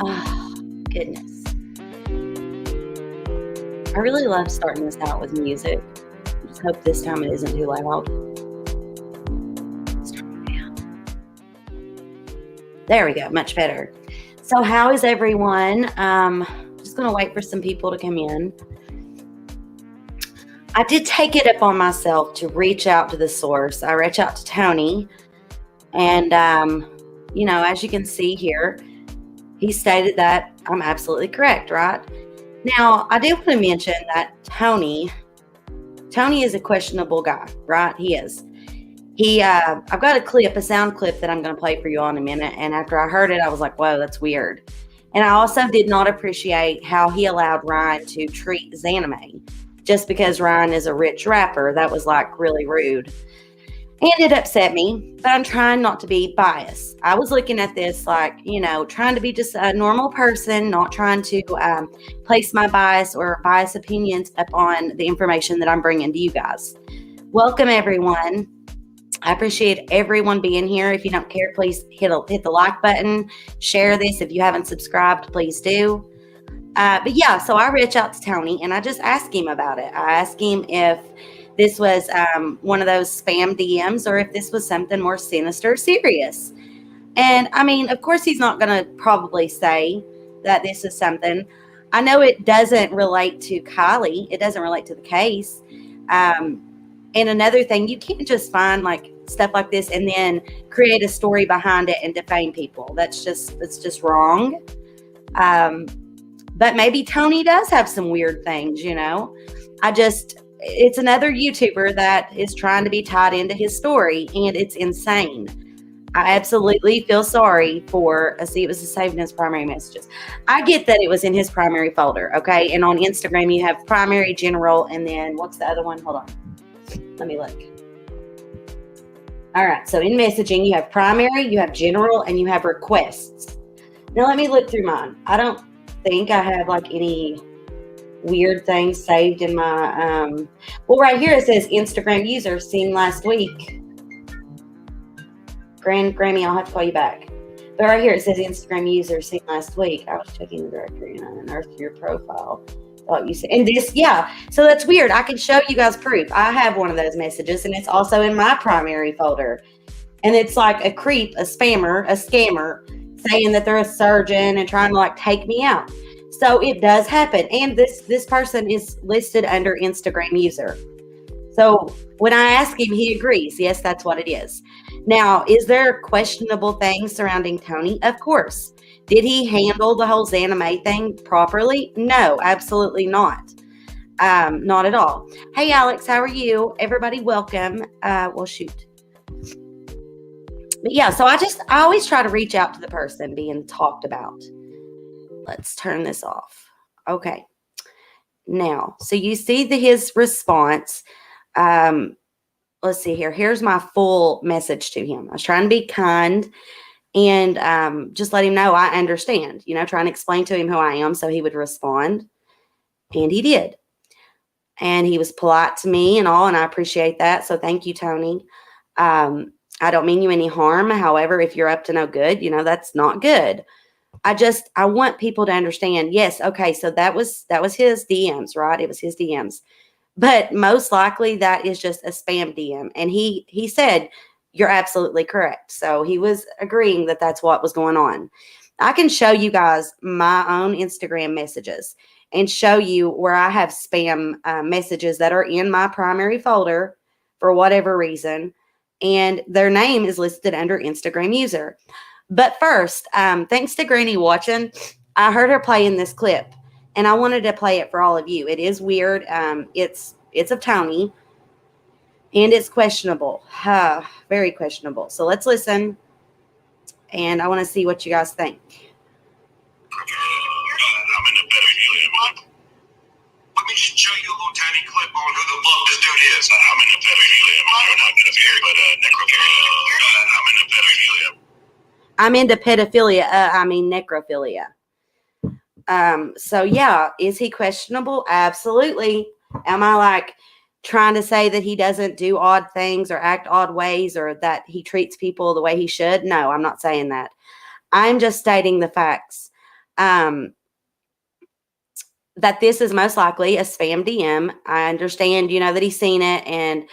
Oh, goodness. I really love starting this out with music. I just hope this time it isn't too loud. Let's turn it down. There we go, much better. So how is everyone? Just going to wait for some people to come in. I did take it upon myself to reach out to the source. I reached out to Tony, and, as you can see here, he stated that I'm absolutely correct, right? Now, I do want to mention that Tony is a questionable guy, right? He is. I've got a sound clip that I'm going to play for you all in a minute. And after I heard it, I was like, whoa, that's weird. And I also did not appreciate how he allowed Ryan to treat Zanime just because Ryan is a rich rapper. That was like really rude. And it upset me, but I'm trying not to be biased. I was looking at this like, trying to be just a normal person, not trying to place my bias or biased opinions upon the information that I'm bringing to you guys. Welcome, everyone. I appreciate everyone being here. If you don't care, please hit the like button. Share this. If you haven't subscribed, please do. So I reached out to Tony and I just asked him about it. I asked him if this was one of those spam DMs or if this was something more sinister, serious. And I mean, of course, he's not going to probably say that this is something. I know it doesn't relate to Kiely. It doesn't relate to the case. And another thing, you can't just find like stuff like this and then create a story behind it and defame people. That's just wrong. But maybe Tony does have some weird things, it's another YouTuber that is trying to be tied into his story, and it's insane. I absolutely feel sorry for, it was saved in his primary messages. I get that it was in his primary folder, okay? And on Instagram, you have primary, general, and then what's the other one? Hold on. Let me look. All right, so in messaging, you have primary, you have general, and you have requests. Now, let me look through mine. I don't think I have like any weird things saved in my right here it says Instagram user seen last week. Grammy, I'll have to call you back. But right here it says Instagram user seen last week. I was checking the directory and I unearthed your profile. Thought you said, and this, yeah. So that's weird. I can show you guys proof. I have one of those messages, and it's also in my primary folder. And it's like a creep, a spammer, a scammer saying that they're a surgeon and trying to like take me out. So it does happen. And this person is listed under Instagram user. So when I ask him, he agrees. Yes, that's what it is. Now, is there questionable things surrounding Tony? Of course. Did he handle the whole Zanime thing properly? No, absolutely not. Not at all. Hey, Alex, how are you? Everybody welcome. Shoot. But yeah, so I always try to reach out to the person being talked about. Let's turn this off. Okay. Now, so you see his response. Let's see here. Here's my full message to him. I was trying to be kind and just let him know I understand, trying to explain to him who I am so he would respond. And he did. And he was polite to me and all, and I appreciate that. So thank you, Tony. I don't mean you any harm. However, if you're up to no good, that's not good. I want people to understand, yes, okay, so that was his DMs, right? It was his DMs. But most likely that is just a spam DM. And he said, you're absolutely correct. So he was agreeing that that's what was going on. I can show you guys my own Instagram messages and show you where I have spam messages that are in my primary folder for whatever reason. And their name is listed under Instagram user. But first, thanks to Granny watching, I heard her playing this clip, and I wanted to play it for all of you. It is weird. It's of Tony, and it's questionable. Very questionable. So let's listen, and I want to see what you guys think. Let me just show you a little tiny clip on who the fuck this dude is. I'm into pedophilia. You're not pedophilia, but necrophilia. I'm into pedophilia. I'm into pedophilia. Necrophilia. So yeah, is he questionable? Absolutely. Am I like trying to say that he doesn't do odd things or act odd ways or that he treats people the way he should? No, I'm not saying that. I'm just stating the facts. that this is most likely a spam DM. I understand, that he's seen it, and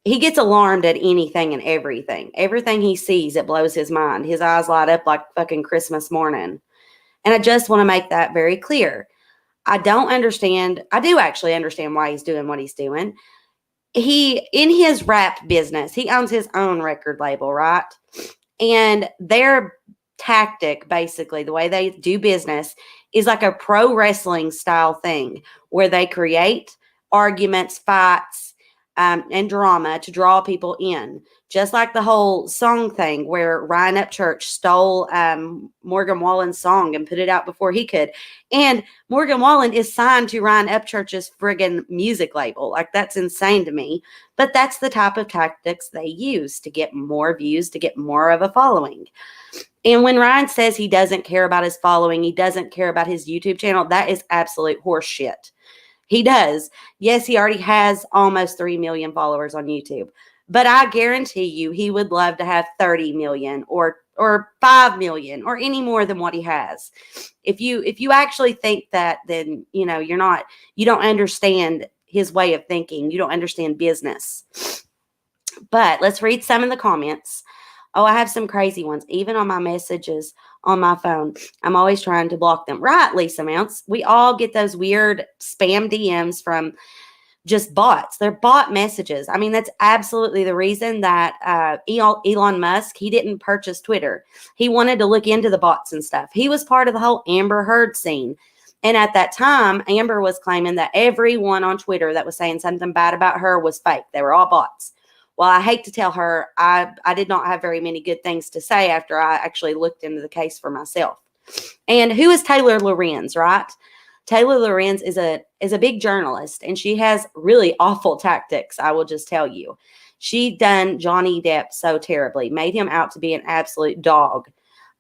he gets alarmed at anything and everything. Everything he sees, it blows his mind. His eyes light up like fucking Christmas morning. And I just want to make that very clear. I do actually understand why he's doing what he's doing. In his rap business, he owns his own record label, right? And their tactic, basically, the way they do business, is like a pro wrestling style thing where they create arguments, fights, and drama to draw people in. Just like the whole song thing where Ryan UpChurch stole Morgan Wallen's song and put it out before he could. And Morgan Wallen is signed to Ryan UpChurch's friggin' music label. Like, that's insane to me. But that's the type of tactics they use to get more views, to get more of a following. And when Ryan says he doesn't care about his following, he doesn't care about his YouTube channel, that is absolute horse shit. He does. Yes, he already has almost 3 million followers on YouTube. But I guarantee you he would love to have 30 million or 5 million or any more than what he has. If you actually think that, then you don't understand his way of thinking. You don't understand business. But let's read some of the comments. Oh, I have some crazy ones, even on my messages on my phone. I'm always trying to block them. Right, Lisa Mounts. We all get those weird spam DMs from just bots. They're bot messages. I mean, that's absolutely the reason that Elon Musk, he didn't purchase Twitter. He wanted to look into the bots and stuff. He was part of the whole Amber Heard scene. And at that time, Amber was claiming that everyone on Twitter that was saying something bad about her was fake. They were all bots. Well, I hate to tell her, I did not have very many good things to say after I actually looked into the case for myself. And who is Taylor Lorenz, right? Taylor Lorenz is a big journalist, and she has really awful tactics, I will just tell you. She done Johnny Depp so terribly, made him out to be an absolute dog.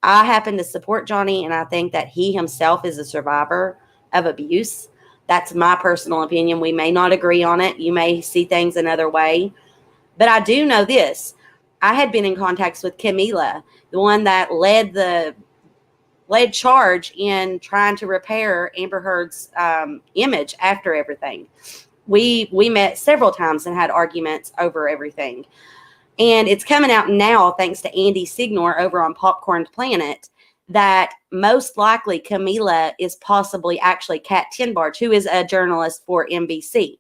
I happen to support Johnny, and I think that he himself is a survivor of abuse. That's my personal opinion. We may not agree on it. You may see things another way. But I do know this. I had been in contacts with Camila, the one that led charge in trying to repair Amber Heard's image after everything. We met several times and had arguments over everything. And it's coming out now, thanks to Andy Signor over on Popcorn Planet, that most likely Camila is possibly actually Kat Tenbarge, who is a journalist for NBC.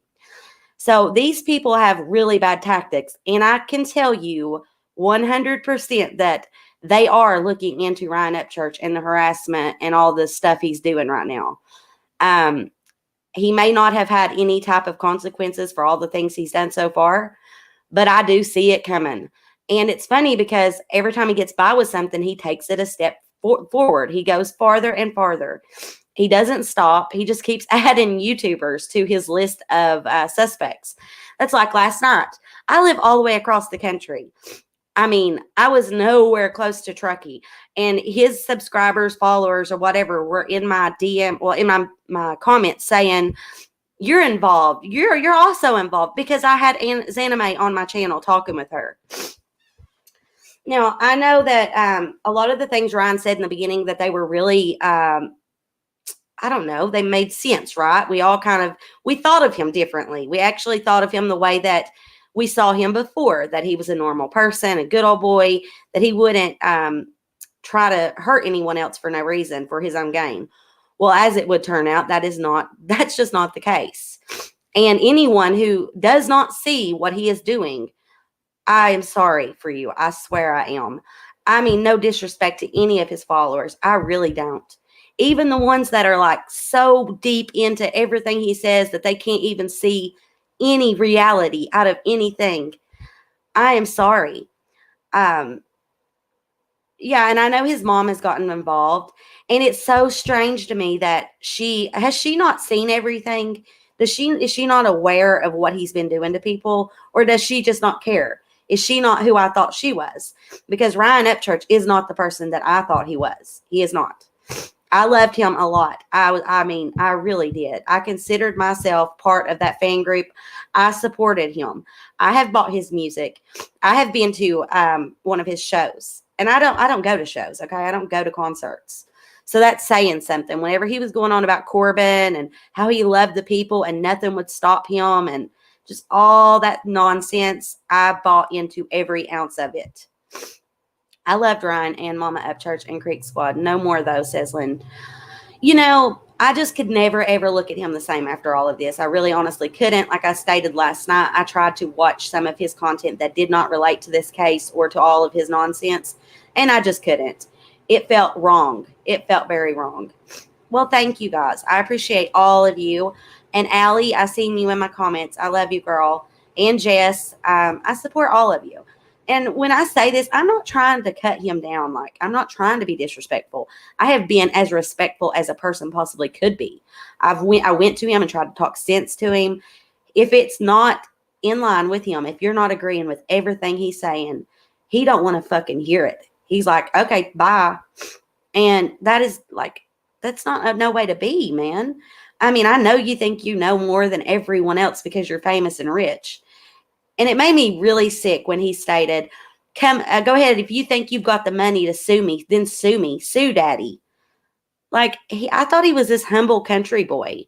So these people have really bad tactics. And I can tell you 100% that they are looking into Ryan UpChurch and the harassment and all the stuff he's doing right now. He may not have had any type of consequences for all the things he's done so far, but I do see it coming. And it's funny because every time he gets by with something, he takes it a step forward. He goes farther and farther. He doesn't stop. He just keeps adding YouTubers to his list of suspects. That's like last night. I live all the way across the country. I mean, I was nowhere close to Truckee, and his subscribers, followers, or whatever were in my DM, well, in my comments saying, "You're involved. You're also involved," because I had Zanime on my channel talking with her. Now, I know that a lot of the things Ryan said in the beginning, that they were really, I don't know, they made sense, right? We thought of him differently. We actually thought of him the way that we saw him before, that he was a normal person, a good old boy, that he wouldn't try to hurt anyone else for no reason, for his own gain. Well, as it would turn out, that's just not the case. And anyone who does not see what he is doing, I am sorry for you. I swear I am. I mean, no disrespect to any of his followers. I really don't. Even the ones that are like so deep into everything he says that they can't even see any reality out of anything. I am sorry. Yeah, and I know his mom has gotten involved, and it's so strange to me that has she not seen everything? Is she not aware of what he's been doing to people, or does she just not care? Is she not who I thought she was? Because Ryan UpChurch is not the person that I thought he was. He is not. I loved him a lot. I mean, I really did. I considered myself part of that fan group. I supported him. I have bought his music. I have been to one of his shows. And I don't go to shows, okay? I don't go to concerts. So that's saying something. Whenever he was going on about Corbin and how he loved the people and nothing would stop him and just all that nonsense, I bought into every ounce of it. I loved Ryan and Mama UpChurch and Creek Squad. No more of those, says Lynn. I just could never, ever look at him the same after all of this. I really honestly couldn't. Like I stated last night, I tried to watch some of his content that did not relate to this case or to all of his nonsense, and I just couldn't. It felt wrong. It felt very wrong. Well, thank you guys. I appreciate all of you. And Allie, I seen you in my comments. I love you, girl. And Jess, I support all of you. And when I say this, I'm not trying to cut him down. Like, I'm not trying to be disrespectful. I have been as respectful as a person possibly could be. I went to him and tried to talk sense to him. If it's not in line with him, if you're not agreeing with everything he's saying, he don't want to fucking hear it. He's like, okay, bye. And that is like, that's not no way to be, man. I mean, I know you think you know more than everyone else because you're famous and rich. And it made me really sick when he stated, go ahead. If you think you've got the money to sue me, then sue me. Sue daddy. Like, I thought he was this humble country boy.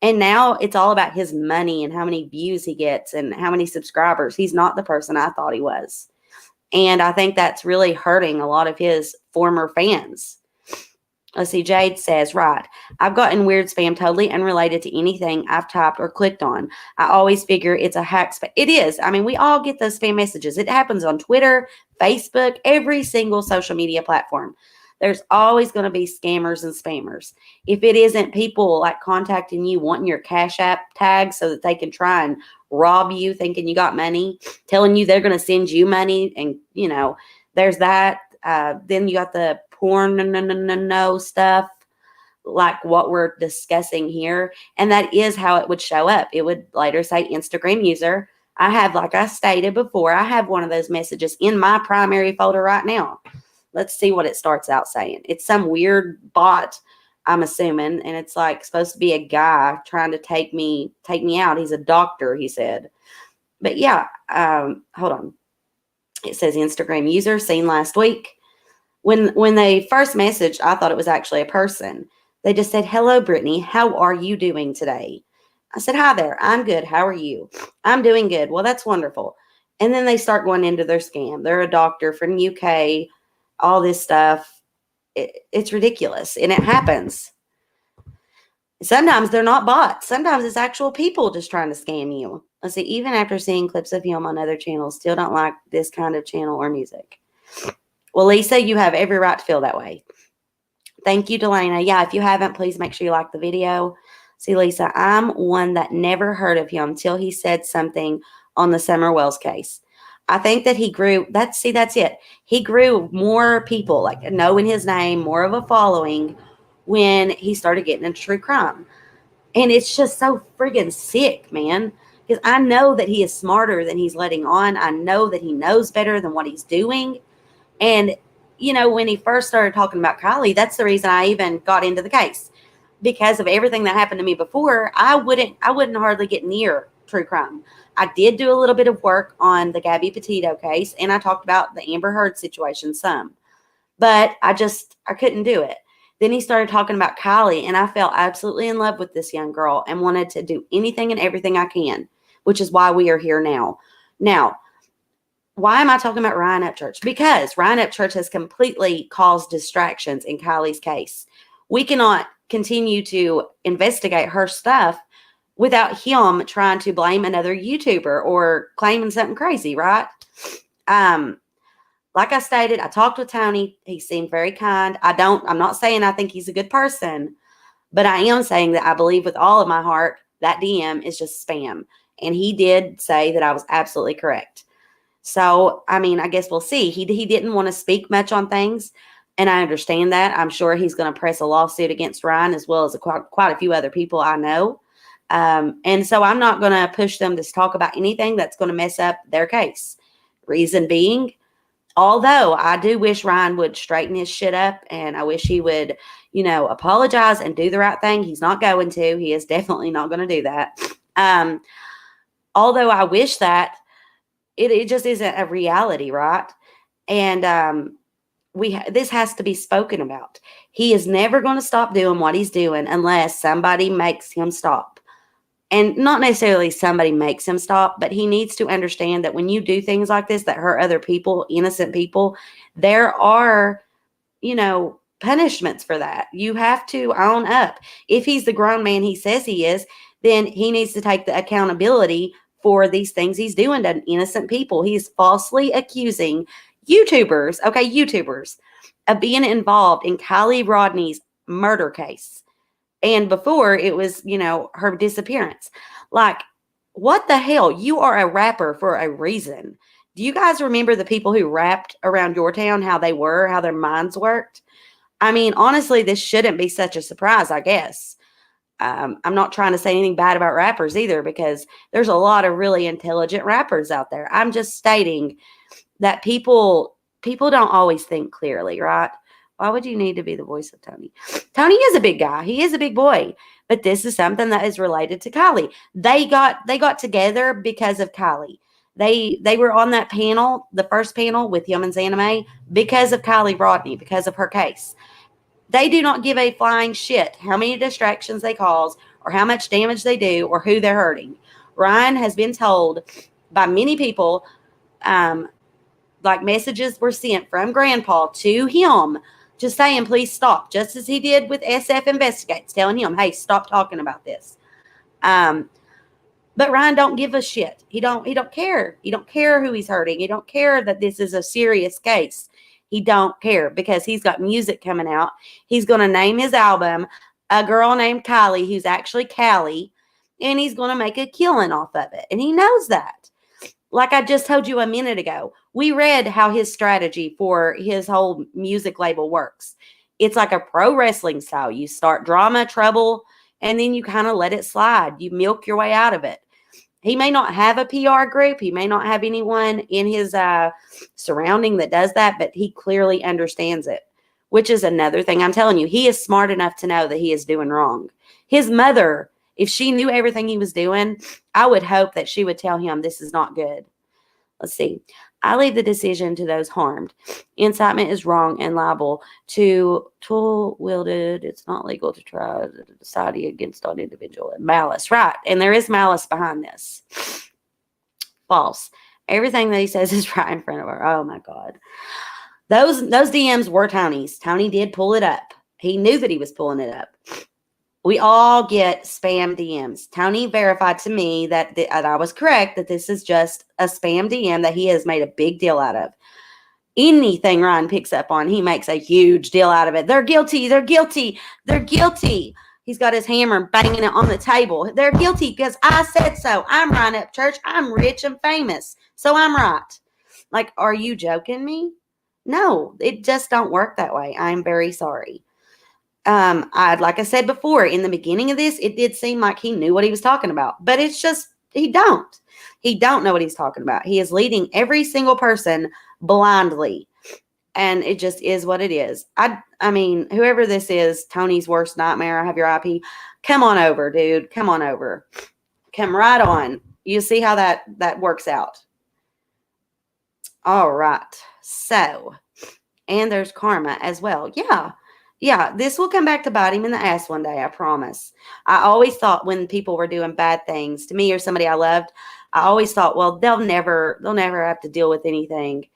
And now it's all about his money and how many views he gets and how many subscribers. He's not the person I thought he was. And I think that's really hurting a lot of his former fans. Let's see, Jade says, right, I've gotten weird spam totally unrelated to anything I've typed or clicked on. I always figure it's a hack spam. It is. I mean, we all get those spam messages. It happens on Twitter, Facebook, every single social media platform. There's always going to be scammers and spammers. If it isn't people like contacting you, wanting your Cash App tag so that they can try and rob you, thinking you got money, telling you they're going to send you money. And, there's that. Then you got the porn stuff, like what we're discussing here. And that is how it would show up. It would later say Instagram user. I have, like I stated before, I have one of those messages in my primary folder right now. Let's see what it starts out saying. It's some weird bot, I'm assuming, and it's like supposed to be a guy trying to take me out. He's a doctor, he said. But yeah, hold on. It says Instagram user seen last week. When they first messaged, I thought it was actually a person. They just said, hello, Brittany. How are you doing today? I said, hi there. I'm good. How are you? I'm doing good. Well, that's wonderful. And then they start going into their scam. They're a doctor from UK, all this stuff. It's ridiculous. And it happens. Sometimes they're not bots. Sometimes it's actual people just trying to scam you. Let's see. Even after seeing clips of him on other channels, still don't like this kind of channel or music. Well, Lisa, you have every right to feel that way. Thank you, Delana. Yeah, if you haven't, please make sure you like the video. See, Lisa, I'm one that never heard of him till he said something on the Summer Wells case. I think that he grew, that's it. He grew more people, like knowing his name, more of a following when he started getting into true crime. And it's just so friggin' sick, man. Because I know that he is smarter than he's letting on. I know that he knows better than what he's doing. And, when he first started talking about Kiely, that's the reason I even got into the case. Because of everything that happened to me before, I wouldn't hardly get near true crime. I did do a little bit of work on the Gabby Petito case, and I talked about the Amber Heard situation some. But I couldn't do it. Then he started talking about Kiely, and I fell absolutely in love with this young girl and wanted to do anything and everything I can, which is why we are here now. Now, why am I talking about Ryan UpChurch? Because Ryan UpChurch has completely caused distractions in Kylie's case. We cannot continue to investigate her stuff without him trying to blame another YouTuber or claiming something crazy, right? Like I stated, I talked with Tony. He seemed very kind. I'm not saying I think he's a good person, but I am saying that I believe with all of my heart that DM is just spam. And he did say that I was absolutely correct. So, I mean, I guess we'll see. He didn't want to speak much on things, and I understand that. I'm sure he's going to press a lawsuit against Ryan as well as quite a few other people I know. And so I'm not going to push them to talk about anything that's going to mess up their case. Reason being, although I do wish Ryan would straighten his shit up, and I wish he would, apologize and do the right thing. He's not going to. He is definitely not going to do that. Although I wish that, it just isn't a reality, right? And this has to be spoken about. He is never going to stop doing what he's doing unless somebody makes him stop. And not necessarily somebody makes him stop, but he needs to understand that when you do things like this that hurt other people, innocent people, there are, punishments for that. You have to own up. If he's the grown man he says he is, then he needs to take the accountability for these things he's doing to innocent people. He's falsely accusing YouTubers, of being involved in Kiely Rodni's murder case. And before it was, her disappearance. Like, what the hell? You are a rapper for a reason. Do you guys remember the people who rapped around your town, how they were, how their minds worked? I mean, honestly, this shouldn't be such a surprise, I guess. I'm not trying to say anything bad about rappers either, because there's a lot of really intelligent rappers out there. I'm just stating that people don't always think clearly, right? Why would you need to be the voice of Tony? Tony is a big guy. He is a big boy. But this is something that is related to Kiely. They got together because of Kiely. They were on that panel, the first panel with Humans Anime, because of Kiely Rodni, because of her case. They do not give a flying shit how many distractions they cause or how much damage they do or who they're hurting. Ryan has been told by many people, like messages were sent from Grandpa to him, just saying, please stop, just as he did with SF Investigates, telling him, hey, stop talking about this. But Ryan don't give a shit. He don't care. He don't care who he's hurting. He don't care that this is a serious case. He don't care because he's got music coming out. He's going to name his album A Girl Named Kiely, who's actually Callie, and he's going to make a killing off of it. And he knows that. Like I just told you a minute ago, we read how his strategy for his whole music label works. It's like a pro wrestling style. You start drama, trouble, and then you kind of let it slide. You milk your way out of it. He may not have a PR group. He may not have anyone in his surrounding that does that, but he clearly understands it, which is another thing I'm telling you. He is smart enough to know that he is doing wrong. His mother, if she knew everything he was doing, I would hope that she would tell him this is not good. Let's see. I leave the decision to those harmed. Incitement is wrong and liable to tool-wielded. It's not legal to try to decide against an individual. And malice, right. And there is malice behind this. False. Everything that he says is right in front of her. Oh, my God. Those DMs were Tony's. Tony did pull it up. He knew that he was pulling it up. We all get spam DMs. Tony verified to me that I was correct, that this is just a spam DM that he has made a big deal out of. Anything Ryan picks up on, he makes a huge deal out of it. They're guilty. They're guilty. They're guilty. He's got his hammer banging it on the table. They're guilty because I said so. I'm Ryan UpChurch. I'm rich and famous. So I'm right. Like, are you joking me? No, it just don't work that way. I'm very sorry. Like I said before, in the beginning of this, it did seem like he knew what he was talking about, but it's just, he don't know what he's talking about. He is leading every single person blindly, and it just is what it is. I mean, whoever this is, Tony's worst nightmare, I have your IP. Come on over, dude. Come on over. Come right on. You see how that works out. All right. So, and there's karma as well. Yeah, this will come back to bite him in the ass one day, I promise. I always thought when people were doing bad things to me or somebody I loved, I always thought, well, they'll never have to deal with anything.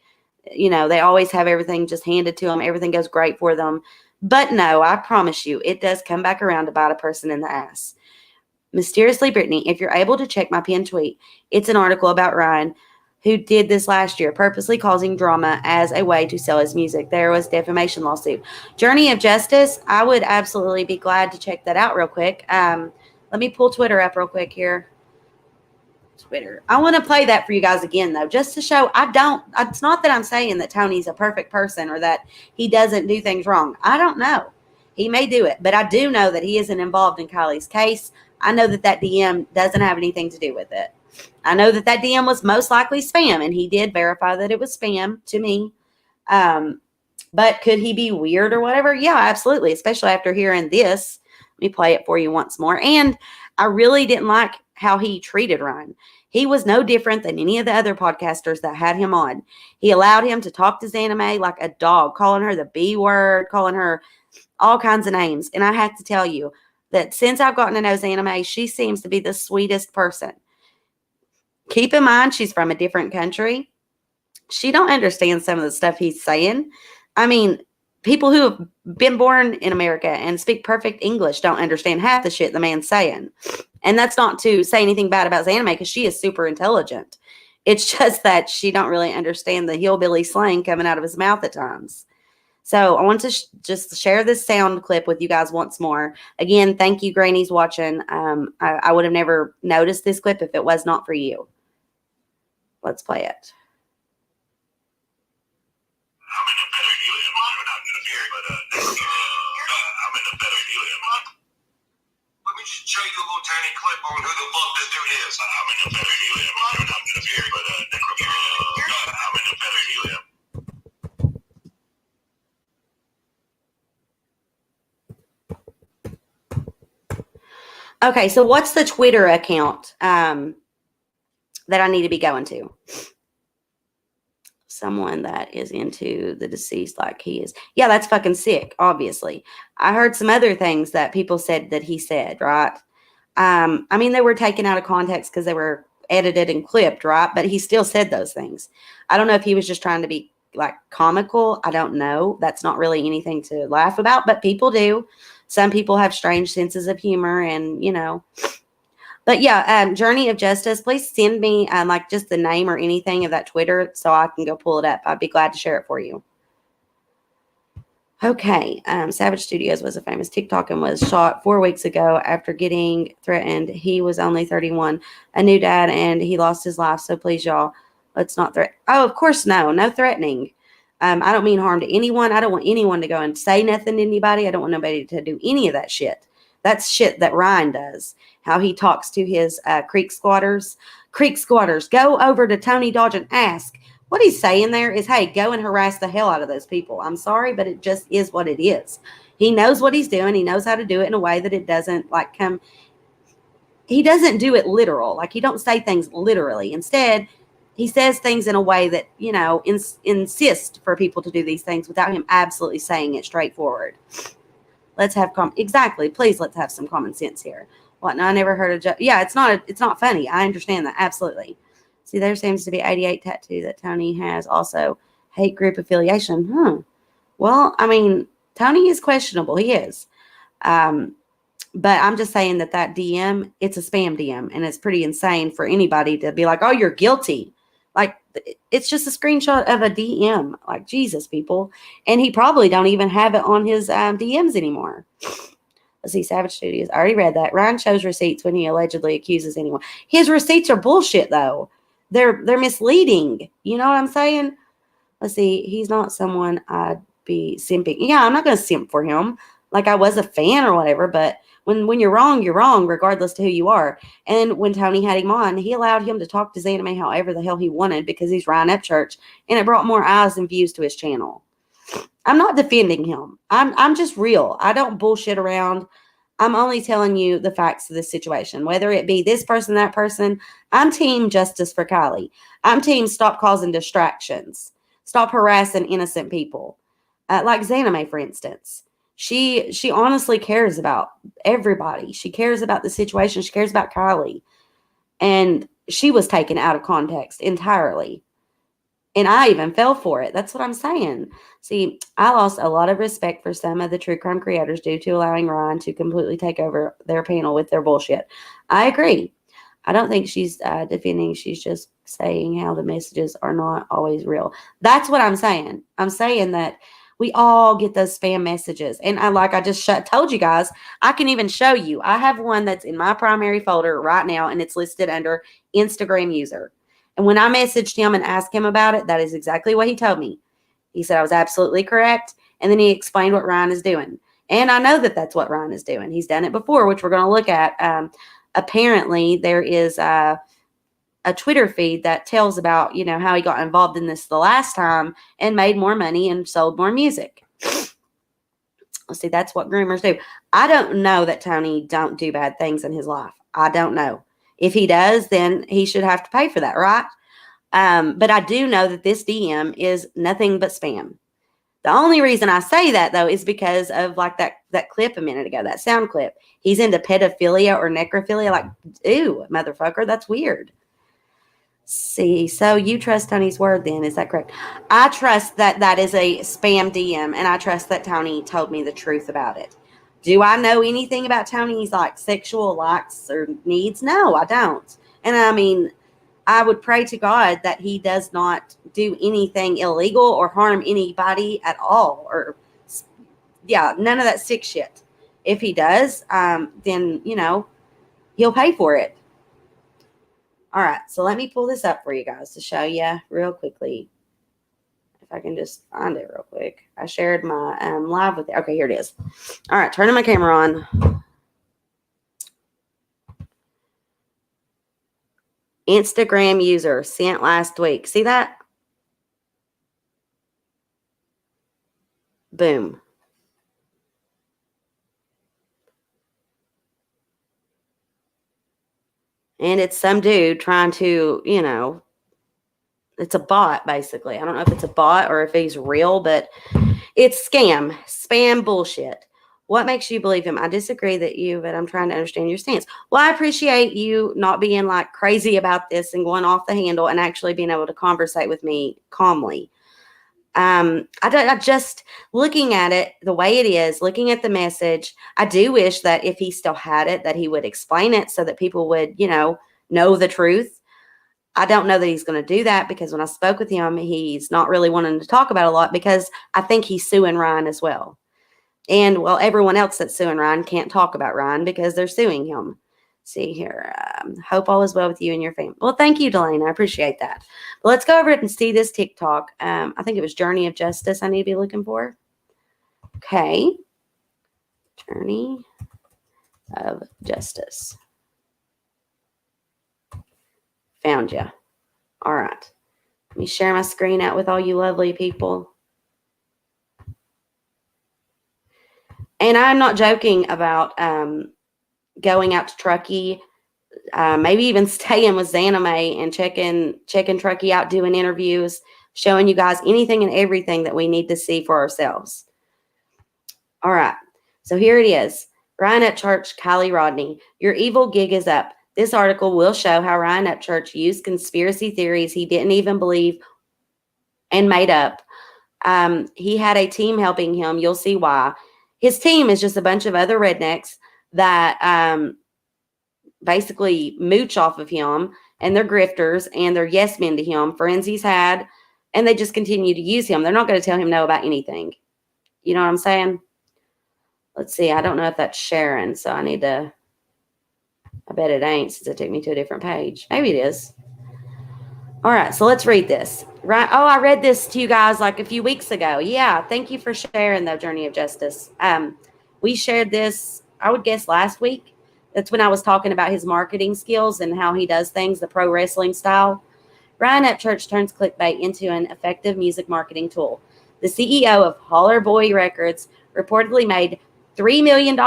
They always have everything just handed to them. Everything goes great for them. But no, I promise you, it does come back around to bite a person in the ass. Mysteriously, Brittany, if you're able to check my pinned tweet, it's an article about Ryan, who did this last year, purposely causing drama as a way to sell his music. There was defamation lawsuit. Journey of Justice, I would absolutely be glad to check that out real quick. Let me pull Twitter up real quick here. Twitter. I want to play that for you guys again, though, just to show it's not that I'm saying that Tony's a perfect person or that he doesn't do things wrong. I don't know. He may do it, but I do know that he isn't involved in Kiely's case. I know that DM doesn't have anything to do with it. I know that DM was most likely spam, and he did verify that it was spam to me. But could he be weird or whatever? Yeah, absolutely, especially after hearing this. Let me play it for you once more. And I really didn't like how he treated Ryan. He was no different than any of the other podcasters that had him on. He allowed him to talk to Zanime like a dog, calling her the B word, calling her all kinds of names. And I have to tell you that since I've gotten to know Zanime, she seems to be the sweetest person. Keep in mind, she's from a different country. She don't understand some of the stuff he's saying. I mean, people who have been born in America and speak perfect English don't understand half the shit the man's saying. And that's not to say anything bad about Zanime, because she is super intelligent. It's just that she don't really understand the hillbilly slang coming out of his mouth at times. So I want to just share this sound clip with you guys once more. Again, thank you, Granny's watching. I would have never noticed this clip if it was not for you. Let's play it. I'm in a better helium. I'm not in a very, but I'm in a better helium. Let me just show you a little tiny clip on who the fuck this dude is. I'm in a better helium. I'm not in a very, but I'm in a better helium. Okay, so what's the Twitter account that I need to be going to? Someone that is into the deceased like he is. Yeah, that's fucking sick, obviously. I heard some other things that people said that he said, right? I mean, they were taken out of context because they were edited and clipped, right? But he still said those things. I don't know if he was just trying to be like comical. I don't know. That's not really anything to laugh about, but people do. Some people have strange senses of humor, and you know. But yeah, Journey of Justice, please send me like just the name or anything of that Twitter so I can go pull it up. I'd be glad to share it for you. Okay, Savage Studios was a famous TikTok and was shot 4 weeks ago after getting threatened. He was only 31, a new dad, and he lost his life. So please, y'all, let's not threaten. Oh, of course, no threatening. I don't mean harm to anyone. I don't want anyone to go and say nothing to anybody. I don't want nobody to do any of that shit. That's shit that Ryan does. How he talks to his creek squatters. Creek squatters, go over to Tony Dodge and ask. What he's saying there is, hey, go and harass the hell out of those people. I'm sorry, but it just is what it is. He knows what he's doing. He knows how to do it in a way that it doesn't like come. He doesn't do it literal. Like, he don't say things literally. Instead, he says things in a way that, you know, insist for people to do these things without him absolutely saying it straightforward. Let's have exactly. Please, let's have some common sense here. What? No, I never heard of. Yeah, it's not funny. I understand that absolutely. See, there seems to be 88 tattoo that Tony has also hate group affiliation. Well, I mean, Tony is questionable. He is. But I'm just saying that DM, it's a spam DM, and it's pretty insane for anybody to be like, oh, you're guilty. Like, it's just a screenshot of a DM. Like, Jesus, people. And he probably don't even have it on his DMs anymore. Let's see, Savage Studios. I already read that. Ryan shows receipts when he allegedly accuses anyone. His receipts are bullshit, though. They're misleading. You know what I'm saying? Let's see. He's not someone I'd be simping. Yeah, I'm not going to simp for him. Like, I was a fan or whatever, but when you're wrong, regardless to who you are. And when Tony had him on, he allowed him to talk to Zanime however the hell he wanted because he's Ryan UpChurch, and it brought more eyes and views to his channel. I'm not defending him. I'm just real. I don't bullshit around. I'm only telling you the facts of this situation, whether it be this person, that person. I'm team justice for Kiely. I'm team stop causing distractions. Stop harassing innocent people. Like Zanime, for instance. She honestly cares about everybody. She cares about the situation. She cares about Kiely. And she was taken out of context entirely. And I even fell for it. That's what I'm saying. See, I lost a lot of respect for some of the true crime creators due to allowing Ryan to completely take over their panel with their bullshit. I agree. I don't think she's defending. She's just saying how the messages are not always real. That's what I'm saying. I'm saying that we all get those spam messages. And I just told you guys, I can even show you. I have one that's in my primary folder right now, and it's listed under Instagram user. And when I messaged him and asked him about it, that is exactly what he told me. He said I was absolutely correct. And then he explained what Ryan is doing. And I know that that's what Ryan is doing. He's done it before, which we're going to look at. Apparently, there is a Twitter feed that tells about, you know, how he got involved in this the last time and made more money and sold more music. Let's see, that's what groomers do. I don't know that Tony don't do bad things in his life. I don't know. If he does, then he should have to pay for that, right? But I do know that this DM is nothing but spam. The only reason I say that, though, is because of like that clip a minute ago, that sound clip. He's into pedophilia or necrophilia. Like, ew, motherfucker, that's weird. See, so you trust Tony's word then, is that correct? I trust that is a spam DM, and I trust that Tony told me the truth about it. Do I know anything about Tony's like sexual likes or needs? No, I don't. And I mean, I would pray to God that he does not do anything illegal or harm anybody at all. Or, yeah, none of that sick shit. If he does, then, he'll pay for it. All right, so let me pull this up for you guys to show you real quickly. If I can just find it real quick. I shared my live with it. Okay, here it is. All right, turning my camera on. Instagram user sent last week. See that? Boom. And it's some dude trying to, it's a bot, basically. I don't know if it's a bot or if he's real, but it's spam bullshit. What makes you believe him? I disagree but I'm trying to understand your stance. Well, I appreciate you not being like crazy about this and going off the handle and actually being able to conversate with me calmly. I just looking at it the way it is, looking at the message, I do wish that if he still had it, that he would explain it so that people would, know the truth. I don't know that he's going to do that because when I spoke with him, he's not really wanting to talk about a lot because I think he's suing Ryan as well. And, well, everyone else that's suing Ryan can't talk about Ryan because they're suing him. See here. Hope all is well with you and your family. Well, thank you, Delane. I appreciate that. But let's go over it and see this TikTok. I think it was Journey of Justice I need to be looking for. Okay. Journey of Justice. Found you. All right. Let me share my screen out with all you lovely people. And I'm not joking about going out to Truckee, maybe even staying with Zanime and checking Truckee out, doing interviews, showing you guys anything and everything that we need to see for ourselves. All right. So here it is. Ryan UpChurch, Kiely Rodni. Your evil gig is up. This article will show how Ryan UpChurch used conspiracy theories he didn't even believe and made up. He had a team helping him. You'll see why. His team is just a bunch of other rednecks that basically mooch off of him, and they're grifters, and they're yes men to him, friends he's had, and they just continue to use him. They're not going to tell him no about anything. You know what I'm saying? Let's see. I don't know if that's Sharon, so I bet it ain't since it took me to a different page. Maybe it is. All right, so let's read this. Right? Oh, I read this to you guys like a few weeks ago. Yeah, thank you for sharing the Journey of Justice. We shared this, I would guess, last week. That's when I was talking about his marketing skills and how he does things, the pro wrestling style. Ryan UpChurch turns clickbait into an effective music marketing tool. The CEO of Holler Boy Records reportedly made $3 million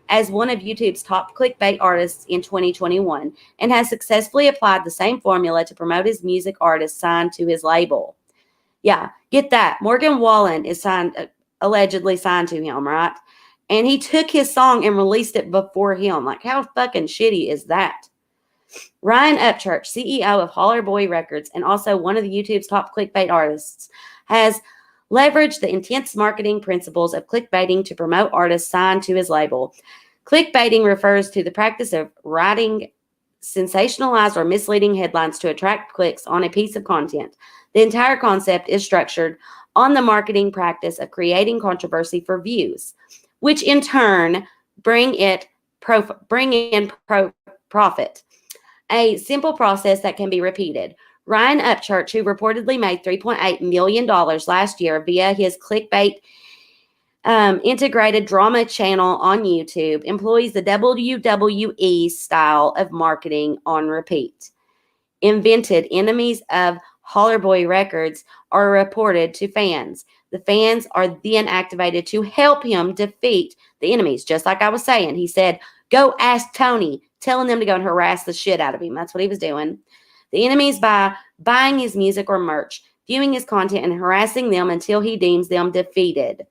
as one of YouTube's top clickbait artists in 2021 and has successfully applied the same formula to promote his music artists signed to his label. Yeah, get that. Morgan Wallen is allegedly signed to him, right? And he took his song and released it before him. Like, how fucking shitty is that? Ryan UpChurch, CEO of Holler Boy Records and also one of the YouTube's top clickbait artists, has leveraged the intense marketing principles of clickbaiting to promote artists signed to his label. Clickbaiting refers to the practice of writing sensationalized or misleading headlines to attract clicks on a piece of content. The entire concept is structured on the marketing practice of creating controversy for views, which in turn bring in profit. A simple process that can be repeated. Ryan UpChurch, who reportedly made $3.8 million last year via his clickbait integrated drama channel on YouTube, employs the WWE style of marketing on repeat. Invented enemies of Holler Boy Records are reported to fans. The fans are then activated to help him defeat the enemies. Just like I was saying, he said, go ask Tony. telling them to go and harass the shit out of him. That's what he was doing. The enemies by buying his music or merch, viewing his content, and harassing them until he deems them defeated.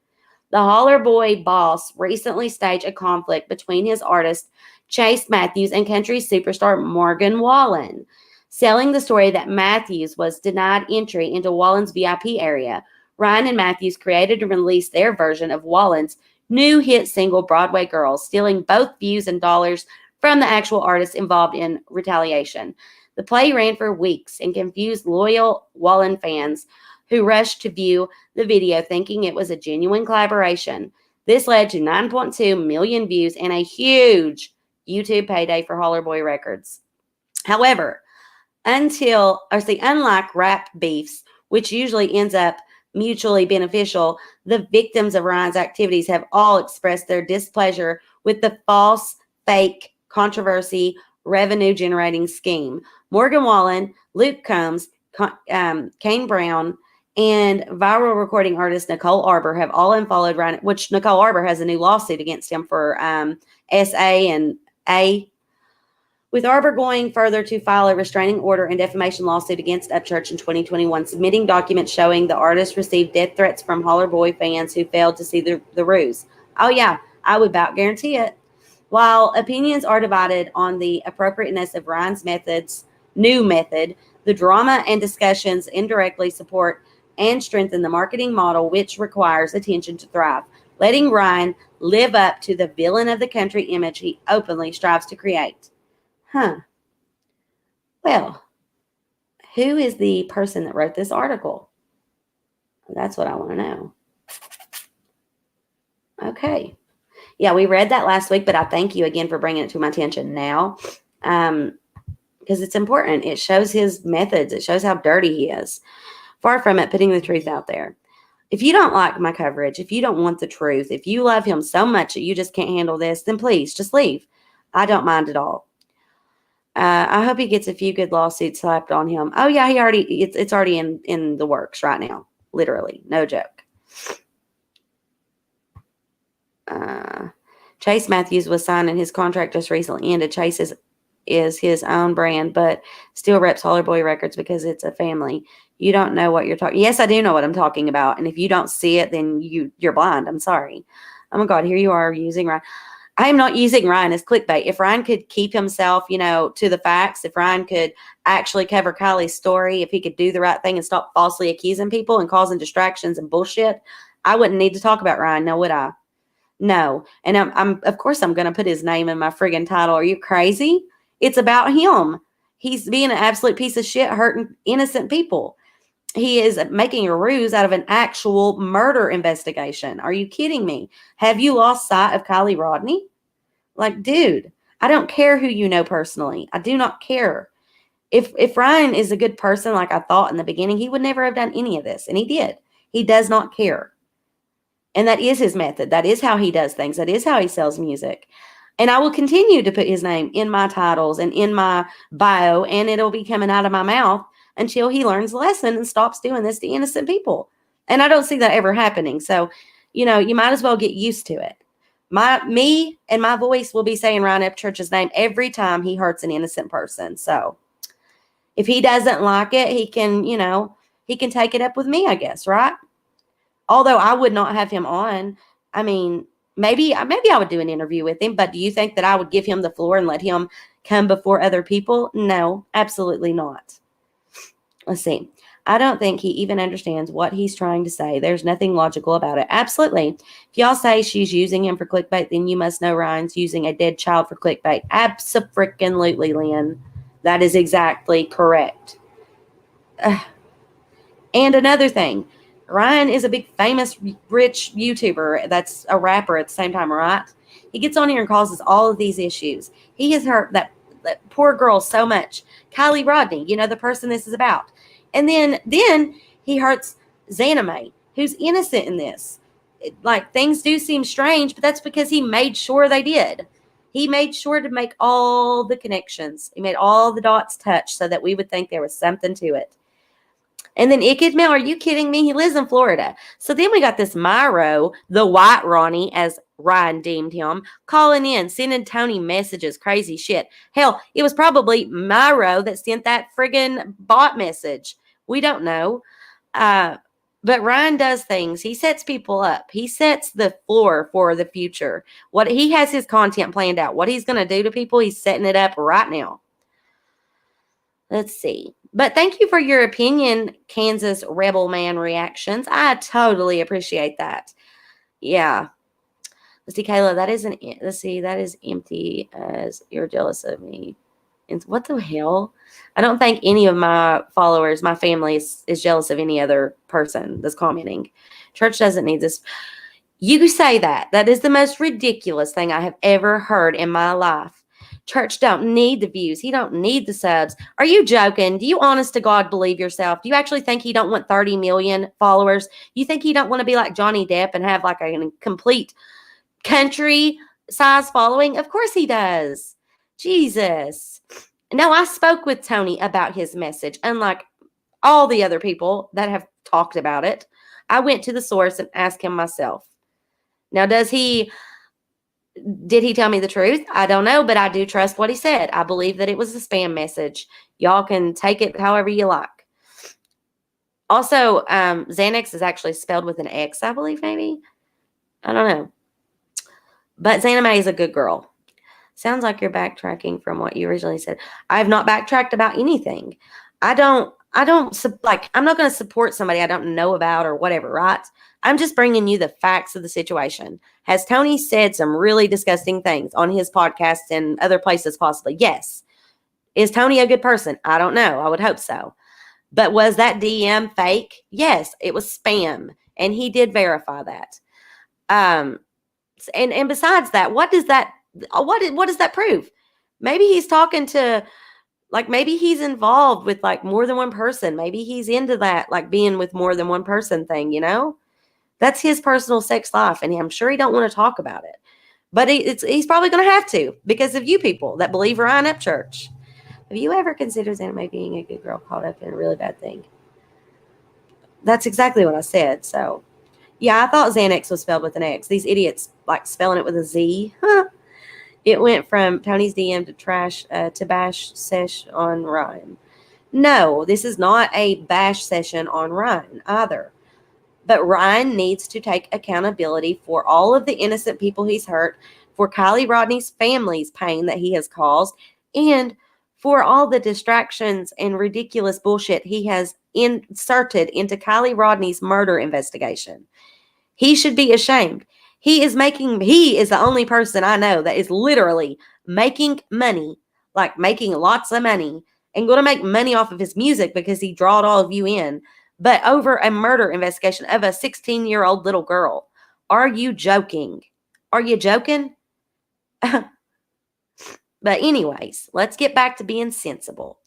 The Holler Boy boss recently staged a conflict between his artist, Chase Matthews, and country superstar Morgan Wallen, selling the story that Matthews was denied entry into Wallen's VIP area. Ryan and Matthews created and released their version of Wallen's new hit single, Broadway Girls, stealing both views and dollars from the actual artists involved in retaliation. The play ran for weeks and confused loyal Wallen fans who rushed to view the video thinking it was a genuine collaboration. This led to 9.2 million views and a huge YouTube payday for Holler Boy Records. However, unlike rap beefs, which usually ends up mutually beneficial, the victims of Ryan's activities have all expressed their displeasure with the false, fake, controversy, revenue-generating scheme. Morgan Wallen, Luke Combs, Kane Brown, and viral recording artist Nicole Arbor have all unfollowed Ryan, which Nicole Arbor has a new lawsuit against him for SA and A, with Arbor going further to file a restraining order and defamation lawsuit against UpChurch in 2021, submitting documents showing the artist received death threats from Holler Boy fans who failed to see the ruse. Oh yeah, I would about guarantee it. While opinions are divided on the appropriateness of Ryan's new method, the drama and discussions indirectly support and strengthen the marketing model, which requires attention to thrive, letting Ryan live up to the villain of the country image he openly strives to create. Well, who is the person that wrote this article? That's what I want to know. Okay. Yeah, we read that last week, but I thank you again for bringing it to my attention now, because it's important. It shows his methods. It shows how dirty he is. Far from it, putting the truth out there. If you don't like my coverage, if you don't want the truth, if you love him so much that you just can't handle this, then please just leave. I don't mind at all. I hope he gets a few good lawsuits slapped on him. Oh yeah, it's already in the works right now. Literally, no joke. Chase Matthews was signed and his contract just recently ended. Chase is his own brand, but still reps Holler Boy Records because it's a family. You don't know what you're talking. Yes, I do know what I'm talking about. And if you don't see it, then you're blind. I'm sorry. Oh my God, here you are using Ryan. I am not using Ryan as clickbait. If Ryan could keep himself, to the facts, if Ryan could actually cover Kiely's story, if he could do the right thing and stop falsely accusing people and causing distractions and bullshit, I wouldn't need to talk about Ryan. Now, would I? No. And I'm of course I'm going to put his name in my friggin' title. Are you crazy? It's about him. He's being an absolute piece of shit, hurting innocent people. He is making a ruse out of an actual murder investigation. Are you kidding me? Have you lost sight of Kiely Rodni? Like, dude, I don't care who you know personally. I do not care. If Ryan is a good person, like I thought in the beginning, he would never have done any of this. And he did. He does not care. And that is his method. That is how he does things. That is how he sells music. And I will continue to put his name in my titles and in my bio, and it'll be coming out of my mouth until he learns the lesson and stops doing this to innocent people. And I don't see that ever happening. So, you might as well get used to it. Me and my voice will be saying Ryan UpChurch's name every time he hurts an innocent person. So if he doesn't like it, he can take it up with me, I guess, right? Although I would not have him on. I mean, maybe I would do an interview with him, but do you think that I would give him the floor and let him come before other people? No, absolutely not. Let's see. I don't think he even understands what he's trying to say. There's nothing logical about it. Absolutely. If y'all say she's using him for clickbait, then you must know Ryan's using a dead child for clickbait. Abso-freaking-lutely, Lynn. That is exactly correct. And another thing. Ryan is a big, famous, rich YouTuber that's a rapper at the same time, right? He gets on here and causes all of these issues. He has hurt that poor girl so much. Kiely Rodni, the person this is about. And then he hurts Xaname, who's innocent in this. Things do seem strange, but that's because he made sure they did. He made sure to make all the connections. He made all the dots touch so that we would think there was something to it. And then Icked Mail, are you kidding me? He lives in Florida. So then we got this Myro, the white Ronnie, as Ryan deemed him, calling in, sending Tony messages, crazy shit. Hell, it was probably Myro that sent that friggin' bot message. We don't know. But Ryan does things. He sets people up. He sets the floor for the future. What he has his content planned out. What he's going to do to people, he's setting it up right now. Let's see. But thank you for your opinion, Kansas Rebel Man Reactions. I totally appreciate that. Yeah. Let's see, Kayla, that isn't it. Let's see, that is empty as you're jealous of me. And what the hell? I don't think any of my followers, my family is jealous of any other person that's commenting. Church doesn't need this. You say that. That is the most ridiculous thing I have ever heard in my life. Church don't need the views. He don't need the subs. Are you joking? Do you honest to God believe yourself? Do you actually think he don't want 30 million followers? You think he don't want to be like Johnny Depp and have like a complete country size following? Of course he does. Jesus. No, I spoke with Tony about his message. Unlike all the other people that have talked about it, I went to the source and asked him myself. Now, did he tell me the truth? I don't know, but I do trust what he said. I believe that it was a spam message. Y'all can take it however you like. Also, Xanax is actually spelled with an X, I believe, maybe. I don't know. But Xana Mae is a good girl. Sounds like you're backtracking from what you originally said. I have not backtracked about anything. I'm not going to support somebody I don't know about or whatever, right? I'm just bringing you the facts of the situation. Has Tony said some really disgusting things on his podcast and other places possibly? Yes. Is Tony a good person? I don't know. I would hope so. But was that DM fake? Yes, it was spam. And he did verify that. And besides that, what does that prove? Maybe he's talking to, like, maybe he's involved with like more than one person. Maybe he's into that, like being with more than one person thing, you know? That's his personal sex life, and I'm sure he don't want to talk about it. But he's probably going to have to because of you people that believe Ryan UpChurch. Have you ever considered Xana Mae being a good girl caught up in a really bad thing? That's exactly what I said. So, yeah, I thought Xanax was spelled with an X. These idiots like spelling it with a Z. It went from Tony's DM to bash sesh on Ryan. No, this is not a bash session on Ryan either. But Ryan needs to take accountability for all of the innocent people he's hurt, for Kiely Rodni's family's pain that he has caused, and for all the distractions and ridiculous bullshit he has inserted into Kiely Rodni's murder investigation. He should be ashamed. He is the only person I know that is literally making money, like making lots of money, and going to make money off of his music because he drawed all of you in. But over a murder investigation of a 16-year-old little girl. Are you joking? Are you joking? But anyways, let's get back to being sensible.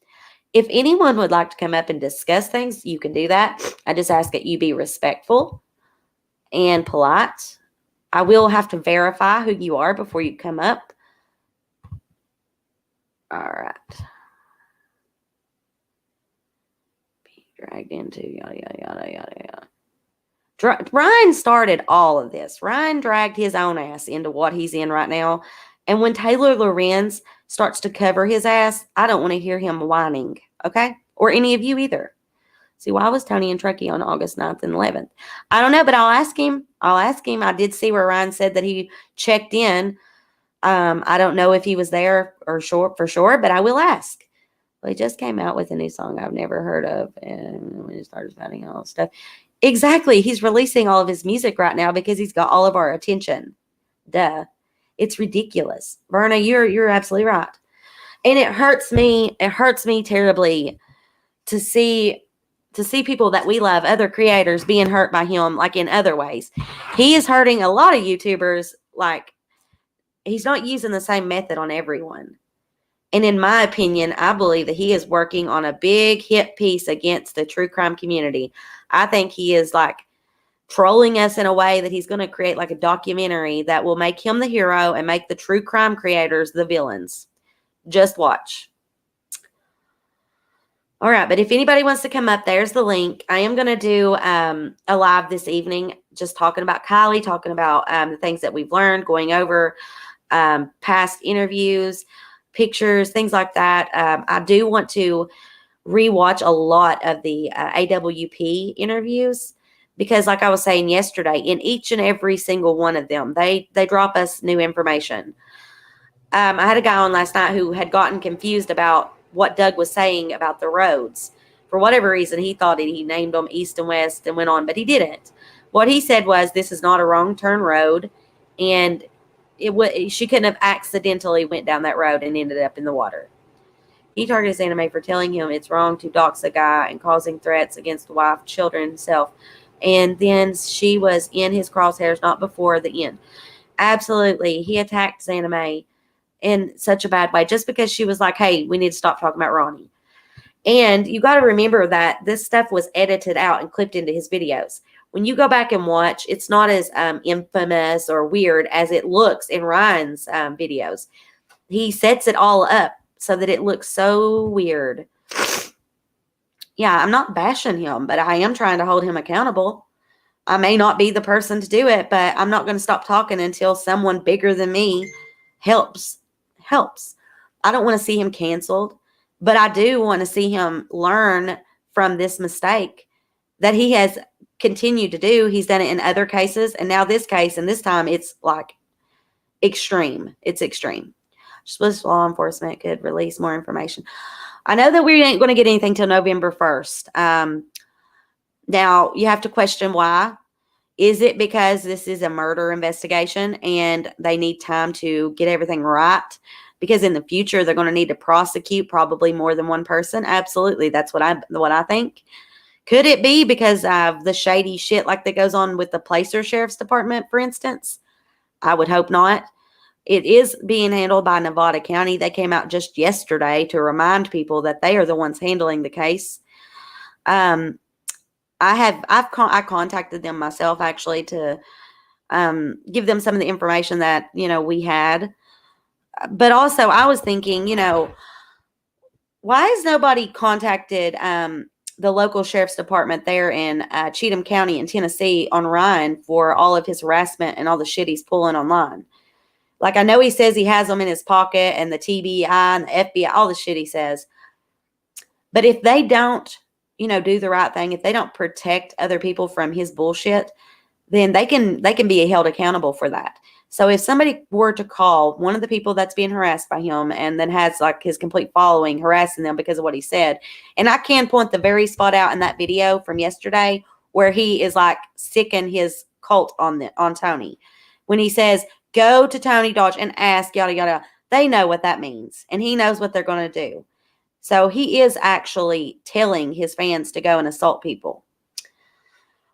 If anyone would like to come up and discuss things, you can do that. I just ask that you be respectful and polite. I will have to verify who you are before you come up. All right. Dragged into yada, yada, yada, yada, yada. Ryan started all of this. Ryan dragged his own ass into what he's in right now. And when Taylor Lorenz starts to cover his ass, I don't want to hear him whining, okay? Or any of you either. See, why was Tony in Truckee on August 9th and 11th? I don't know, but I'll ask him. I did see where Ryan said that he checked in. I don't know if he was there or for sure, but I will ask. Well, he just came out with a new song I've never heard of, and when he started spouting all this stuff. Exactly. He's releasing all of his music right now because he's got all of our attention. Duh. It's ridiculous. Verna, you're absolutely right. And it hurts me terribly to see people that we love, other creators, being hurt by him, like in other ways. He is hurting a lot of YouTubers. Like, he's not using the same method on everyone. And in my opinion, I believe that he is working on a big hit piece against the true crime community. I think he is like trolling us in a way that he's going to create like a documentary that will make him the hero and make the true crime creators the villains. Just watch. All right, but if anybody wants to come up, there's the link. I am going to do a live this evening, just talking about Kiely, talking about the things that we've learned, going over past interviews, pictures, things like that. I do want to rewatch a lot of the AWP interviews because, like I was saying yesterday, in each and every single one of them, they drop us new information. I had a guy on last night who had gotten confused about what Doug was saying about the roads. For whatever reason, he thought he named them east and west and went on, but he didn't. What he said was, this is not a wrong turn road, and she couldn't have accidentally went down that road and ended up in the water. He targeted Anime for telling him it's wrong to dox a guy and causing threats against the wife, children, himself. And then she was in his crosshairs, not before the end. Absolutely. He attacked Anime in such a bad way just because she was like, hey, we need to stop talking about Ronnie. And you got to remember that this stuff was edited out and clipped into his videos. When you go back and watch, it's not as infamous or weird as it looks in Ryan's videos. He sets it all up so that it looks so weird. Yeah, I'm not bashing him, but I am trying to hold him accountable. I may not be the person to do it, but I'm not going to stop talking until someone bigger than me helps. I don't want to see him canceled, but I do want to see him learn from this mistake that he has continued to do. He's done it in other cases, and now this case, and this time it's like extreme. It's extreme. Just wish law enforcement could release more information. I know that we ain't going to get anything till November 1st. Now, you have to question why. Is it because this is a murder investigation and they need time to get everything right? Because in the future, they're going to need to prosecute probably more than one person. Absolutely. That's what I think. Could it be because of the shady shit like that goes on with the Placer Sheriff's Department, for instance? I would hope not. It is being handled by Nevada County. They came out just yesterday to remind people that they are the ones handling the case. I contacted them myself actually to give them some of the information that, we had. But also I was thinking, why has nobody contacted the local sheriff's department there in Cheatham County in Tennessee on Ryan for all of his harassment and all the shit he's pulling online? Like, I know he says he has them in his pocket and the TBI and the FBI, all the shit he says. But if they don't, do the right thing, if they don't protect other people from his bullshit, then they can be held accountable for that. So if somebody were to call one of the people that's being harassed by him and then has like his complete following harassing them because of what he said, and I can point the very spot out in that video from yesterday where he is like sicking his cult on Tony. When he says, go to Tony Dodge and ask, yada, yada, they know what that means. And he knows what they're going to do. So he is actually telling his fans to go and assault people.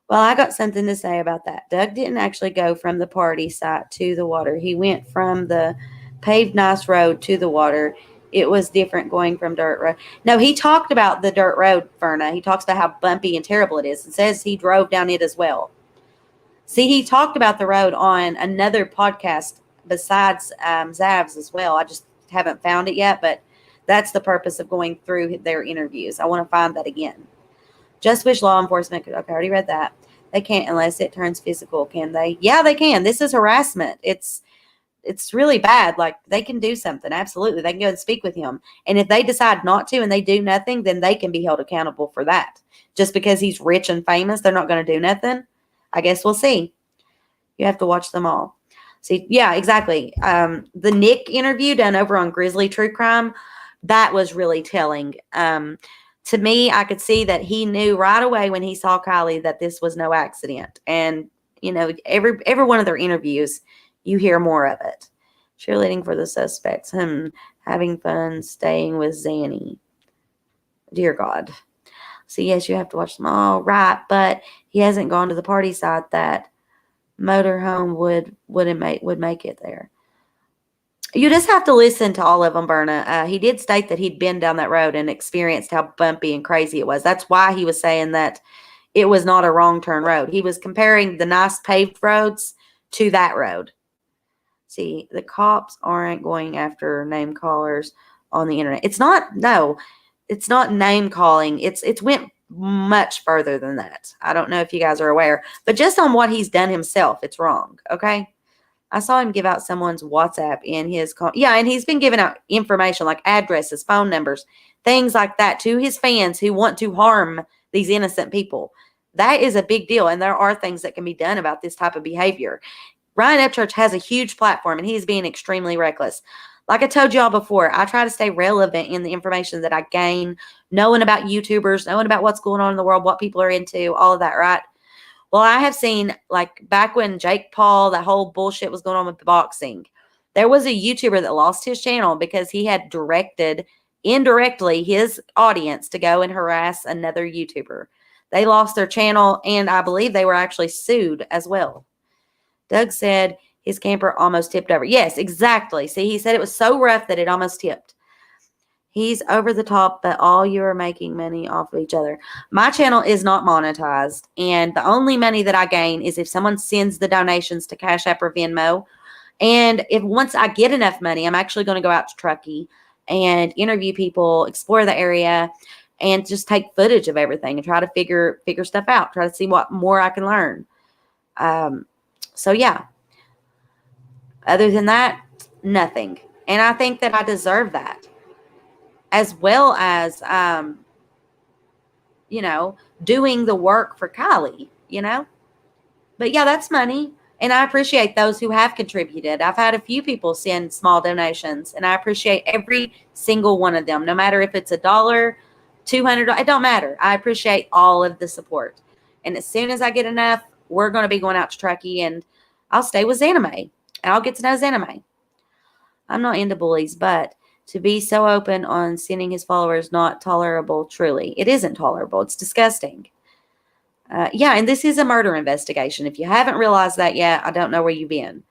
Well, I got something to say about that. Doug didn't actually go from the party site to the water. He went from the paved nice road to the water. It was different going from dirt road. No, he talked about the dirt road, Verna. He talks about how bumpy and terrible it is and says he drove down it as well. See, he talked about the road on another podcast besides Zav's as well. I just haven't found it yet, but that's the purpose of going through their interviews. I want to find that again. Just wish law enforcement could. Okay, I already read that. They can't unless it turns physical, can they? Yeah, they can. This is harassment. It's really bad. Like, they can do something. Absolutely. They can go and speak with him. And if they decide not to and they do nothing, then they can be held accountable for that. Just because he's rich and famous, they're not going to do nothing. I guess we'll see. You have to watch them all. See, yeah, exactly. The Nick interview done over on Grizzly True Crime, that was really telling. To me, I could see that he knew right away when he saw Kiely that this was no accident. And, every one of their interviews, you hear more of it. Cheerleading for the suspects. Having fun staying with Zanny. Dear God. So, yes, you have to watch them all. Right, but he hasn't gone to the party site that motorhome would make it there. You just have to listen to all of them, Berna. He did state that he'd been down that road and experienced how bumpy and crazy it was. That's why he was saying that it was not a wrong turn road. He was comparing the nice paved roads to that road. See, the cops aren't going after name callers on the internet. It's not, no. it's not name calling. It's went much further than that. I don't know if you guys are aware, but just on what he's done himself, it's wrong. Okay. I saw him give out someone's WhatsApp in his and he's been giving out information like addresses, phone numbers, things like that to his fans who want to harm these innocent people. That is a big deal, and there are things that can be done about this type of behavior. Ryan UpChurch has a huge platform, and he's being extremely reckless. Like I told y'all before, I try to stay relevant in the information that I gain, knowing about YouTubers, knowing about what's going on in the world, what people are into, all of that, right? Well, I have seen, like, back when Jake Paul, that whole bullshit was going on with the boxing, there was a YouTuber that lost his channel because he had directed indirectly his audience to go and harass another YouTuber. They lost their channel, and I believe they were actually sued as well. Doug said his camper almost tipped over. Yes, exactly. See, he said it was so rough that it almost tipped. He's over the top, but all you are making money off of each other. My channel is not monetized, and the only money that I gain is if someone sends the donations to Cash App or Venmo. And if once I get enough money, I'm actually going to go out to Truckee and interview people, explore the area, and just take footage of everything and try to figure stuff out, try to see what more I can learn. So yeah, other than that, nothing. And I think that I deserve that, as well as, doing the work for Kiely, But yeah, that's money. And I appreciate those who have contributed. I've had a few people send small donations, and I appreciate every single one of them, no matter if it's $1, $200, it don't matter. I appreciate all of the support. And as soon as I get enough, we're going to be going out to Truckee, and I'll stay with Zanime, and I'll get to know Zanime. I'm not into bullies, but to be so open on sending his followers, not tolerable, truly. It isn't tolerable. It's disgusting. And this is a murder investigation. If you haven't realized that yet, I don't know where you've been.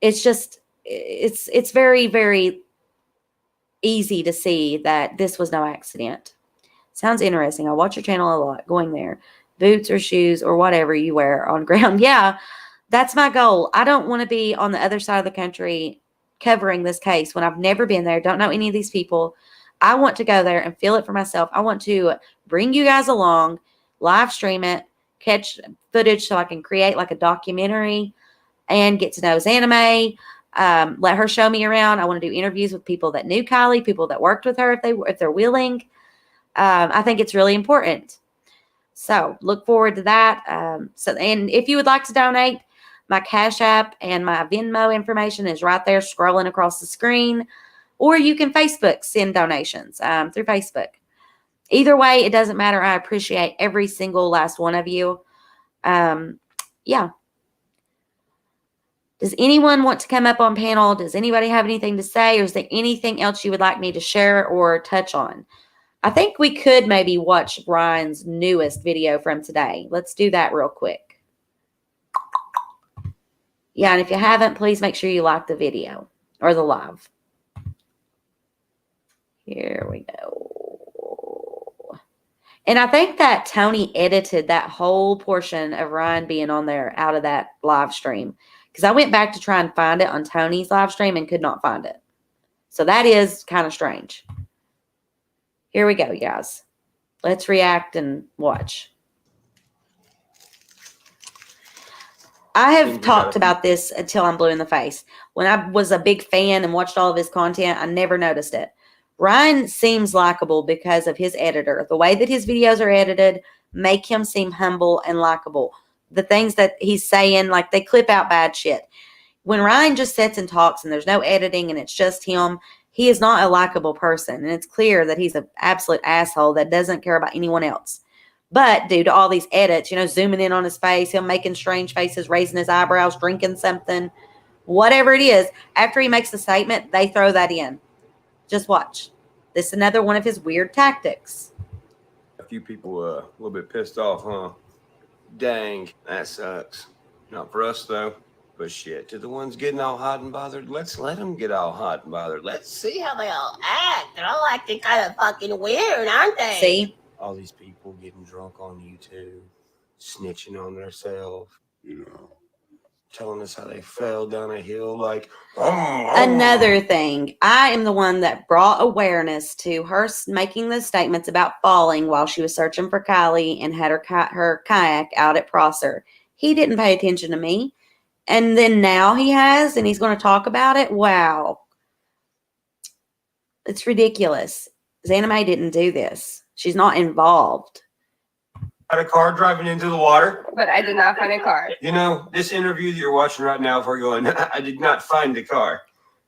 It's very, very easy to see that this was no accident. Sounds interesting. I watch your channel a lot. Going there. Boots or shoes or whatever you wear on ground. Yeah, that's my goal. I don't want to be on the other side of the country covering this case when I've never been there, don't know any of these people. I want to go there and feel it for myself. I want to bring you guys along, live stream it, catch footage so I can create like a documentary and get to know Zanime. Let her show me around. I want to do interviews with people that knew Kiely, people that worked with her if they're willing. I think it's really important. So look forward to that. And if you would like to donate, my Cash App and my Venmo information is right there scrolling across the screen. Or you can Facebook send donations through Facebook. Either way, it doesn't matter. I appreciate every single last one of you. Yeah. Does anyone want to come up on panel? Does anybody have anything to say? Or is there anything else you would like me to share or touch on? I think we could maybe watch Ryan's newest video from today. Let's do that real quick. Yeah, and if you haven't, please make sure you like the video or the live. Here we go. And I think that Tony edited that whole portion of Ryan being on there out of that live stream, because I went back to try and find it on Tony's live stream and could not find it. So that is kind of strange. Here we go, guys. Let's react and watch. I have talked about this until I'm blue in the face. When I was a big fan and watched all of his content, I never noticed it. Ryan seems likable because of his editor. The way that his videos are edited make him seem humble and likable. The things that he's saying, like, they clip out bad shit. When Ryan just sits and talks and there's no editing and it's just him, he is not a likable person. And it's clear that he's an absolute asshole that doesn't care about anyone else. But due to all these edits, zooming in on his face, him making strange faces, raising his eyebrows, drinking something, whatever it is, after he makes a statement, they throw that in. Just watch. This is another one of his weird tactics. A few people a little bit pissed off, huh? Dang, that sucks. Not for us, though. But shit, to the ones getting all hot and bothered, let's let them get all hot and bothered. Let's see how they all act. They're all acting kind of fucking weird, aren't they? See? All these people getting drunk on YouTube, snitching on themselves, telling us how they fell down a hill like, Another thing, I am the one that brought awareness to her making the statements about falling while she was searching for Kiely and had her kayak out at Prosser. He didn't pay attention to me. And then now he has, and he's going to talk about it. Wow. It's ridiculous. Zanime didn't do this. She's not involved. Had a car driving into the water. But I did not find a car. You know, this interview that you're watching right now, if we're going, I did not find the car.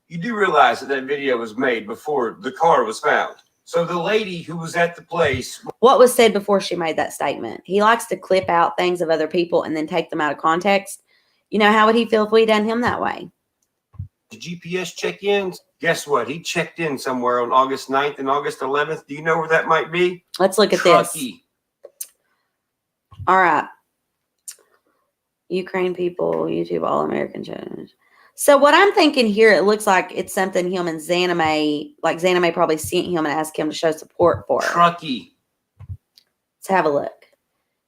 You do realize that video was made before the car was found. So the lady who was at the place. What was said before she made that statement? He likes to clip out things of other people and then take them out of context. You know, how would he feel if we done him that way? The GPS check-ins. Guess what? He checked in somewhere on August 9th and August 11th. Do you know where that might be? Let's look at Truckee. this. All right. Ukraine people, YouTube All-American Challenge. So what I'm thinking here, it looks like it's something him and Zanime, like Zanime probably sent him and asked him to show support for. Truckee. Let's have a look.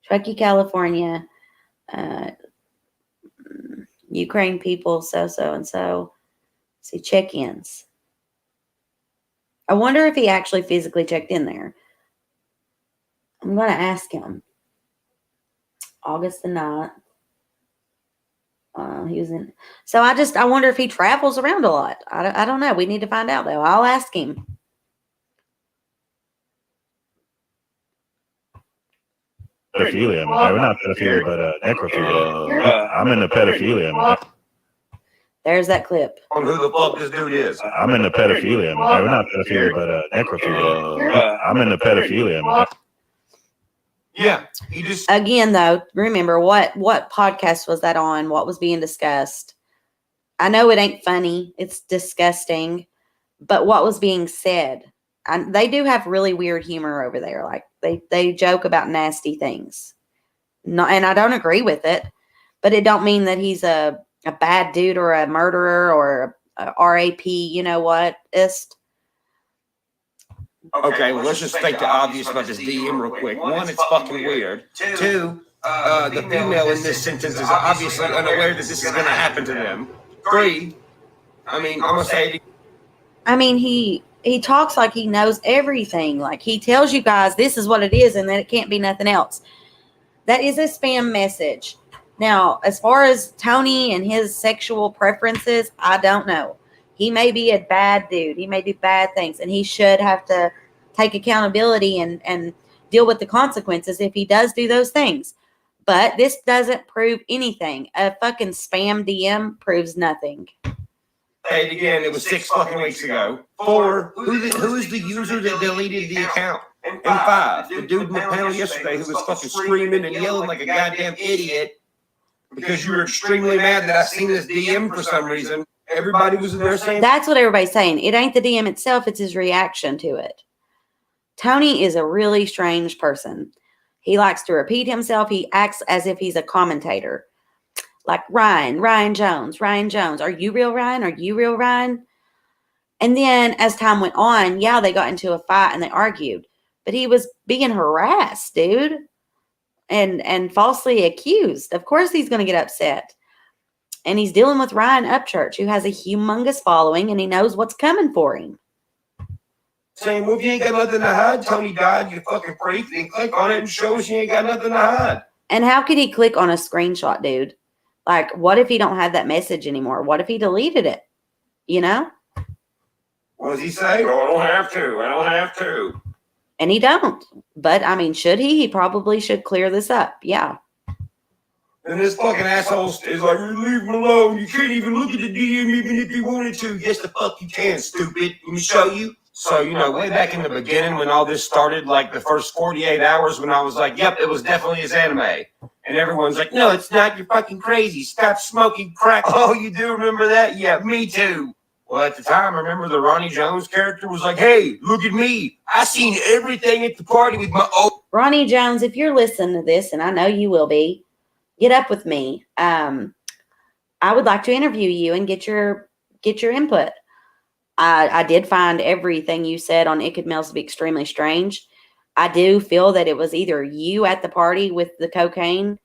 Truckee, California. Ukraine people, so-and-so. See, check-ins. I wonder if he actually physically checked in there. I'm going to ask him. August the 9th. He was in. So I wonder if he travels around a lot. I don't know. We need to find out, though. I'll ask him. Pedophilia. I mean, not pedophilia, but necrophilia. I'm into pedophilia. There's that clip. On who the fuck this dude is. I'm into pedophilia. I mean, not pedophilia, but necrophilia. I'm into pedophilia. Yeah, he just. Again, though, remember what podcast was that on? What was being discussed? I know it ain't funny. It's disgusting. But what was being said? They do have really weird humor over there. Like they joke about nasty things. And I don't agree with it. But it don't mean that he's a bad dude or a murderer or a RAP, you know what? Okay, well, let's just state the obvious about this DM real quick. One, it's fucking weird. Two, the female in this sentence is obviously unaware that this is going to happen to them. Three, I mean, I'm going to say it. I mean, he talks like he knows everything. Like he tells you guys this is what it is and that it can't be nothing else. That is a spam message. Now, as far as Tony and his sexual preferences, I don't know. He may be a bad dude. He may do bad things, and he should have to take accountability and deal with the consequences if he does do those things. But this doesn't prove anything. A fucking spam DM proves nothing. Hey, again, it was 6 fucking weeks ago. 4, who is the user that deleted the account? And 5, the dude in the panel yesterday who was fucking screaming and yelling like a goddamn idiot because you were extremely mad that I seen this DM for some reason. Everybody was in there saying that's what everybody's saying. It ain't the DM itself, it's his reaction to it. Tony is a really strange person. He likes to repeat himself. He acts as if he's a commentator. Like Ryan Jones. Are you real Ryan? Are you real Ryan? And then as time went on, yeah, they got into a fight and they argued. But he was being harassed, dude. And falsely accused. Of course he's going to get upset. And he's dealing with Ryan UpChurch, who has a humongous following, and he knows what's coming for him. saying, well, if you ain't got nothing to hide, Tony died, you fucking freak, then click on it and show us you ain't got nothing to hide. And how could he click on a screenshot, dude? Like, what if he don't have that message anymore? What if he deleted it? You know? What does he say? Oh, I don't have to. And he don't. But, I mean, should he? He probably should clear this up. Yeah. And this fucking asshole is like, leave him alone. You can't even look at the DM even if you wanted to. Yes, the fuck you can, stupid. Let me show you. So, you know, way back in the beginning when all this started, like the first 48 hours when I was like, yep, it was definitely his anime. And everyone's like, no, it's not. You're fucking crazy. Stop smoking crack. Oh, you do remember that? Yeah, me too. Well, at the time, remember the Ronnie Jones character was like, hey, look at me. I seen everything at the party with my old. Ronnie Jones, if you're listening to this, and I know you will be, get up with me. I would like to interview you and get your input. I did find everything you said on It Could Males to be extremely strange. I do feel that it was either you at the party with the cocaine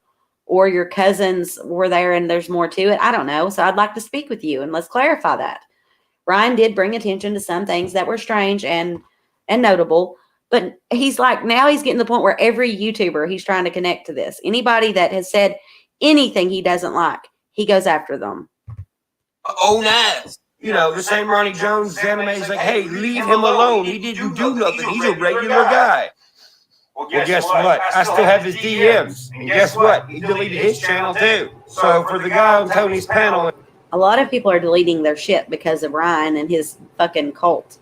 or your cousins were there and there's more to it. I don't know. So I'd like to speak with you and let's clarify that. Ryan did bring attention to some things that were strange and notable, but he's like, now he's getting to the point where every YouTuber he's trying to connect to this. Anybody that has said anything he doesn't like, he goes after them. Oh, nice. You know, the same Ronnie Jones anime's like, hey, leave him alone. He didn't do nothing. He's a regular guy. Well, guess what? I still have his DMs. And guess what? He deleted his channel too. So for the guy on Tony's panel, a lot of people are deleting their shit because of Ryan and his fucking cult.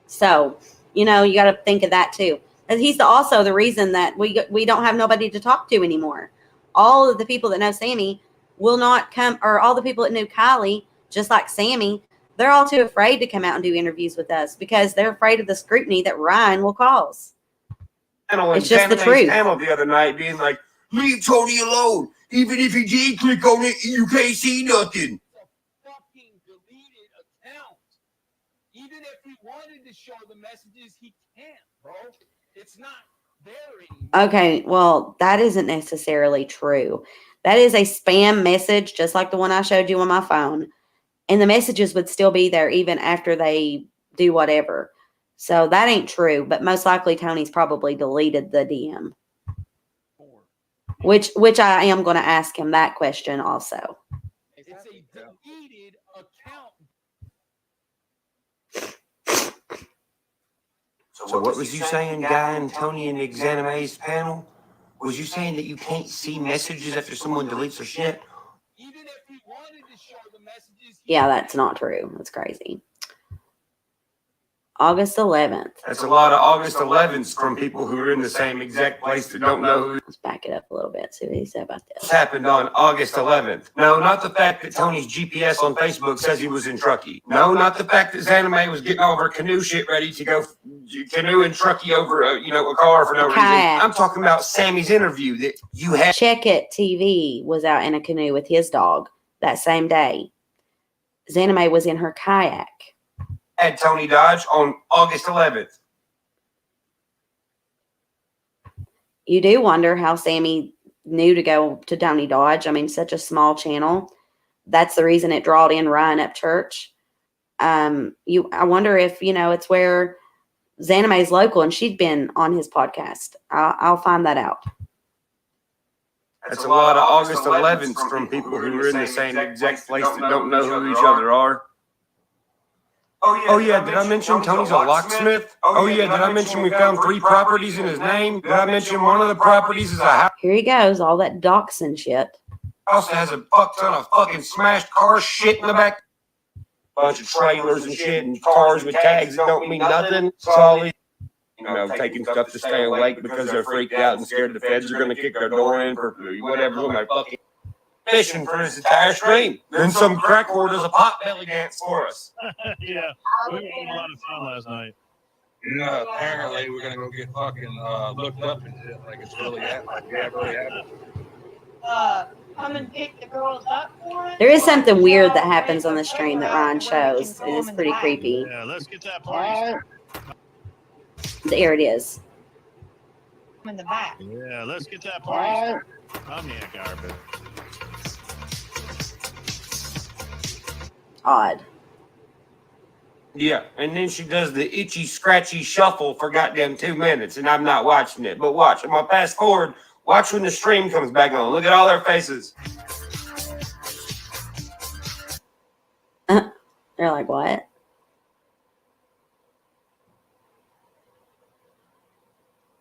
So, you know, you got to think of that too. And he's also the reason that we don't have nobody to talk to anymore. All of the people that know Sammy will not come, or all the people that knew Kiely, just like Sammy, they're all too afraid to come out and do interviews with us because they're afraid of the scrutiny that Ryan will cause. It's just the truth. Panel the other night being like, leave Tony alone. Even if he did click on it, you can't see nothing. Fucking deleted account. Even if he wanted to show the messages, he can't, bro. It's not there anymore. Okay, well, that isn't necessarily true. That is a spam message, just like the one I showed you on my phone. And the messages would still be there even after they do whatever. So that ain't true. But most likely Tony's probably deleted the DM. Which I am going to ask him that question also. It's a deleted account. So what was you saying, Guy and Tony in the Exanime's panel? Was you saying that you can't see messages after someone deletes their shit? Even if he wanted to show the messages, Yeah, that's not true. That's crazy. August 11th. That's a lot of August 11ths from people who are in the same exact place that don't know who Let's back it up a little bit. See what he said about this. happened on August 11th. No, not the fact that Tony's GPS on Facebook says he was in Truckee. No, not the fact that Zanime was getting all of her canoe shit ready to go canoe and Truckee over a car for no reason. Kayak. I'm talking about Sammy's interview that you had. Check It TV was out in a canoe with his dog that same day. Zanime was in her kayak. Had Tony Dodge on August 11th. You do wonder how Sammy knew to go to Tony Dodge. I mean, such a small channel. That's the reason it drawed in Ryan UpChurch. I wonder if, it's where Zanime's local and she'd been on his podcast. I'll find that out. That's a lot of August 11ths from people who are in the same exact place that don't know who each other are. Oh yeah, did I mention Tony's a locksmith? Oh yeah, did I mention we found 3 properties in his name? Did I mention one of the properties is a house Here he goes, all that doxing shit. that has a fuck ton of fucking smashed car shit in the back? Bunch of trailers and shit and cars with tags that don't mean nothing. Solid. Taking stuff to stay awake because they're freaked out and scared the feds are going to kick their door in for whatever when they're fucking fishing for his entire stream. Then some crack whore does a pot belly dance for us. Yeah, we had a lot of fun last night. Apparently we're gonna go get fucking looked up and shit like it's really happening. Yeah, it really happened. Come and pick the girls up for it. There is something weird that happens on the stream that Ryan shows. It is pretty creepy. Yeah, let's get that party. There it is. In the back. Yeah, let's get that party. I'm the garbage. Odd. Yeah, and then she does the itchy, scratchy shuffle for goddamn 2 minutes, and I'm not watching it. But watch, I'm gonna fast forward. Watch when the stream comes back on. Look at all their faces. They're like, what?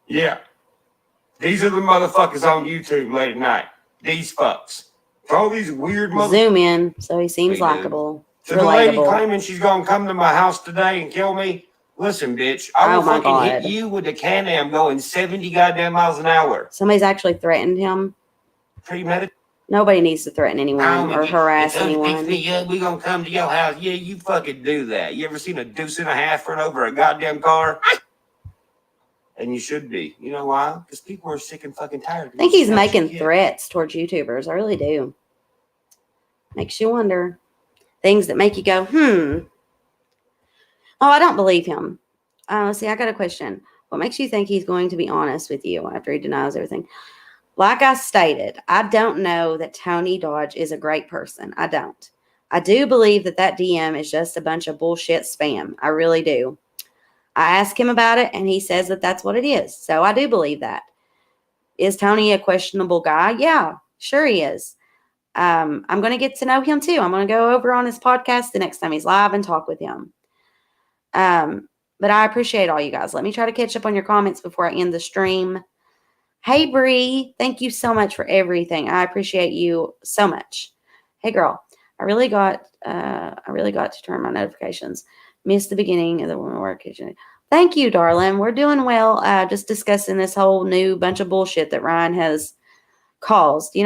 Yeah. These are the motherfuckers on YouTube late at night. These fucks. All these weird motherfuckers. Zoom in, so he seems Hey, dude. likable. So the lady Relatable. claiming she's gonna come to my house today and kill me. Listen, bitch, I will Oh my fucking God. hit you with a Can-Am going 70 goddamn miles an hour. Somebody's actually threatened him. Premeditated. Nobody needs to threaten anyone or harass anyone. We gonna come to your house. Yeah, you fucking do that. You ever seen a deuce and a half run over a goddamn car? And you should be. You know why? Because people are sick and fucking tired. I think he's making threats towards YouTubers. I really do. Makes you wonder. Things that make you go, Oh, I don't believe him. See, I got a question. What makes you think he's going to be honest with you after he denies everything? Like I stated, I don't know that Tony Dodge is a great person. I don't. I do believe that DM is just a bunch of bullshit spam. I really do. I asked him about it, and he says that that's what it is. So I do believe that. Is Tony a questionable guy? Yeah, sure he is. I'm going to get to know him too. I'm going to go over on his podcast the next time he's live and talk with him. But I appreciate all you guys. Let me try to catch up on your comments before I end the stream. Hey, Bree, thank you so much for everything. I appreciate you so much. Hey, girl, I really got to turn my notifications. Missed the beginning of the woman work kitchen. Thank you, darling. We're doing well. Just discussing this whole new bunch of bullshit that Ryan has caused,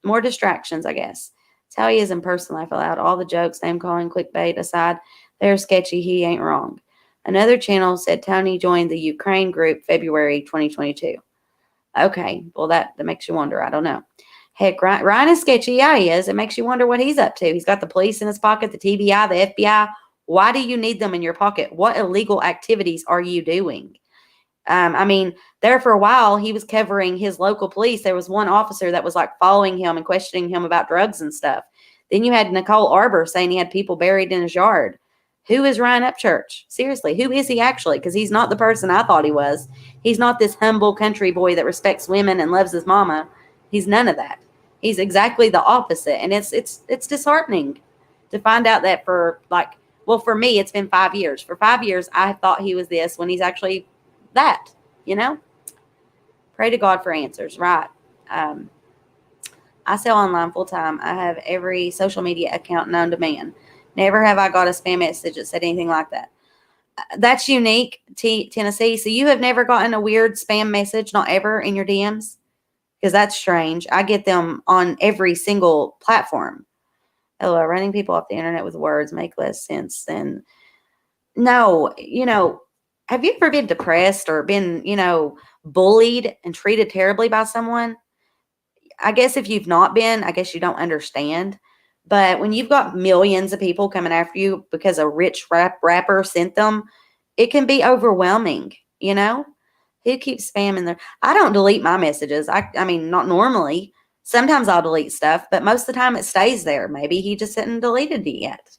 more distractions, I guess. It's how he is in person, laugh aloud. All the jokes, name calling, clickbait aside, they're sketchy. He ain't wrong. Another channel said Tony joined the Ukraine group February 2022. Okay, well, that makes you wonder. I don't know. Heck, Ryan is sketchy. Yeah, he is. It makes you wonder what he's up to. He's got the police in his pocket, the TBI, the FBI. Why do you need them in your pocket? What illegal activities are you doing? There for a while, he was covering his local police. There was one officer that was like following him and questioning him about drugs and stuff. Then you had Nicole Arbor saying he had people buried in his yard. Who is Ryan UpChurch? Seriously, who is he actually? Because he's not the person I thought he was. He's not this humble country boy that respects women and loves his mama. He's none of that. He's exactly the opposite. And it's disheartening to find out that for me, it's been 5 years. For 5 years, I thought he was this when he's actually that, Pray to God for answers, right? I sell online full time. I have every social media account known to man. Never have I got a spam message that said anything like that. That's unique, Tennessee. So you have never gotten a weird spam message, not ever, in your DMs? Because that's strange. I get them on every single platform. Oh, running people off the internet with words make less sense than... No, have you ever been depressed or been, bullied and treated terribly by someone? I guess if you've not been, I guess you don't understand. But when you've got millions of people coming after you because a rich rapper sent them, it can be overwhelming, Who keeps spamming there? I don't delete my messages. I mean, not normally. Sometimes I'll delete stuff, but most of the time it stays there. Maybe he just hadn't deleted it yet,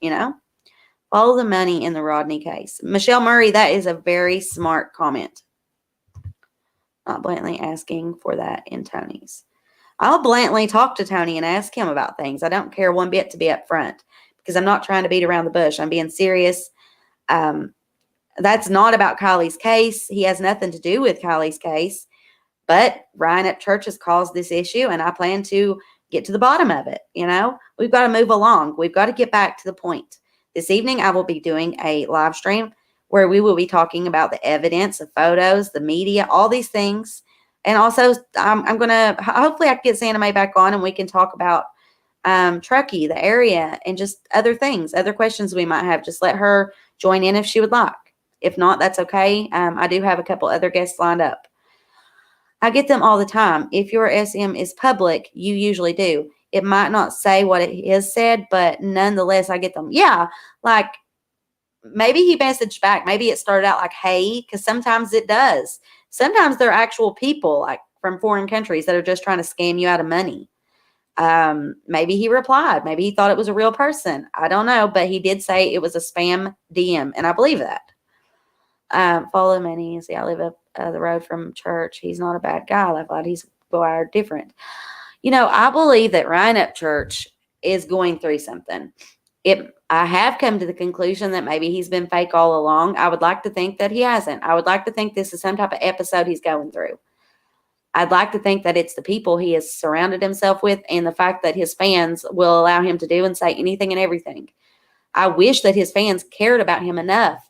Follow the money in the Rodney case. Michelle Murray, that is a very smart comment. Not blatantly asking for that in Tony's. I'll blatantly talk to Tony and ask him about things. I don't care one bit to be upfront because I'm not trying to beat around the bush. I'm being serious. That's not about Kiely's case. He has nothing to do with Kiely's case. But Ryan UpChurch has caused this issue, and I plan to get to the bottom of it. We've got to move along. We've got to get back to the point. This evening, I will be doing a live stream where we will be talking about the evidence, the photos, the media, all these things. And also, I'm going to, hopefully I can get Santa Mae back on and we can talk about Truckee, the area, and just other things, other questions we might have. Just let her join in if she would like. If not, that's okay. I do have a couple other guests lined up. I get them all the time. If your SM is public, you usually do. It might not say what it is said, but nonetheless, I get them. Yeah, like maybe he messaged back. Maybe it started out like, hey, because sometimes it does. Sometimes they're actual people like from foreign countries that are just trying to scam you out of money. Maybe he replied. Maybe he thought it was a real person. I don't know, but he did say it was a spam DM, and I believe that. Follow Manny. See, I live up the road from church. He's not a bad guy. I thought he's wired different. I believe that Ryan UpChurch is going through something. I have come to the conclusion that maybe he's been fake all along. I would like to think that he hasn't. I would like to think this is some type of episode he's going through. I'd like to think that it's the people he has surrounded himself with and the fact that his fans will allow him to do and say anything and everything. I wish that his fans cared about him enough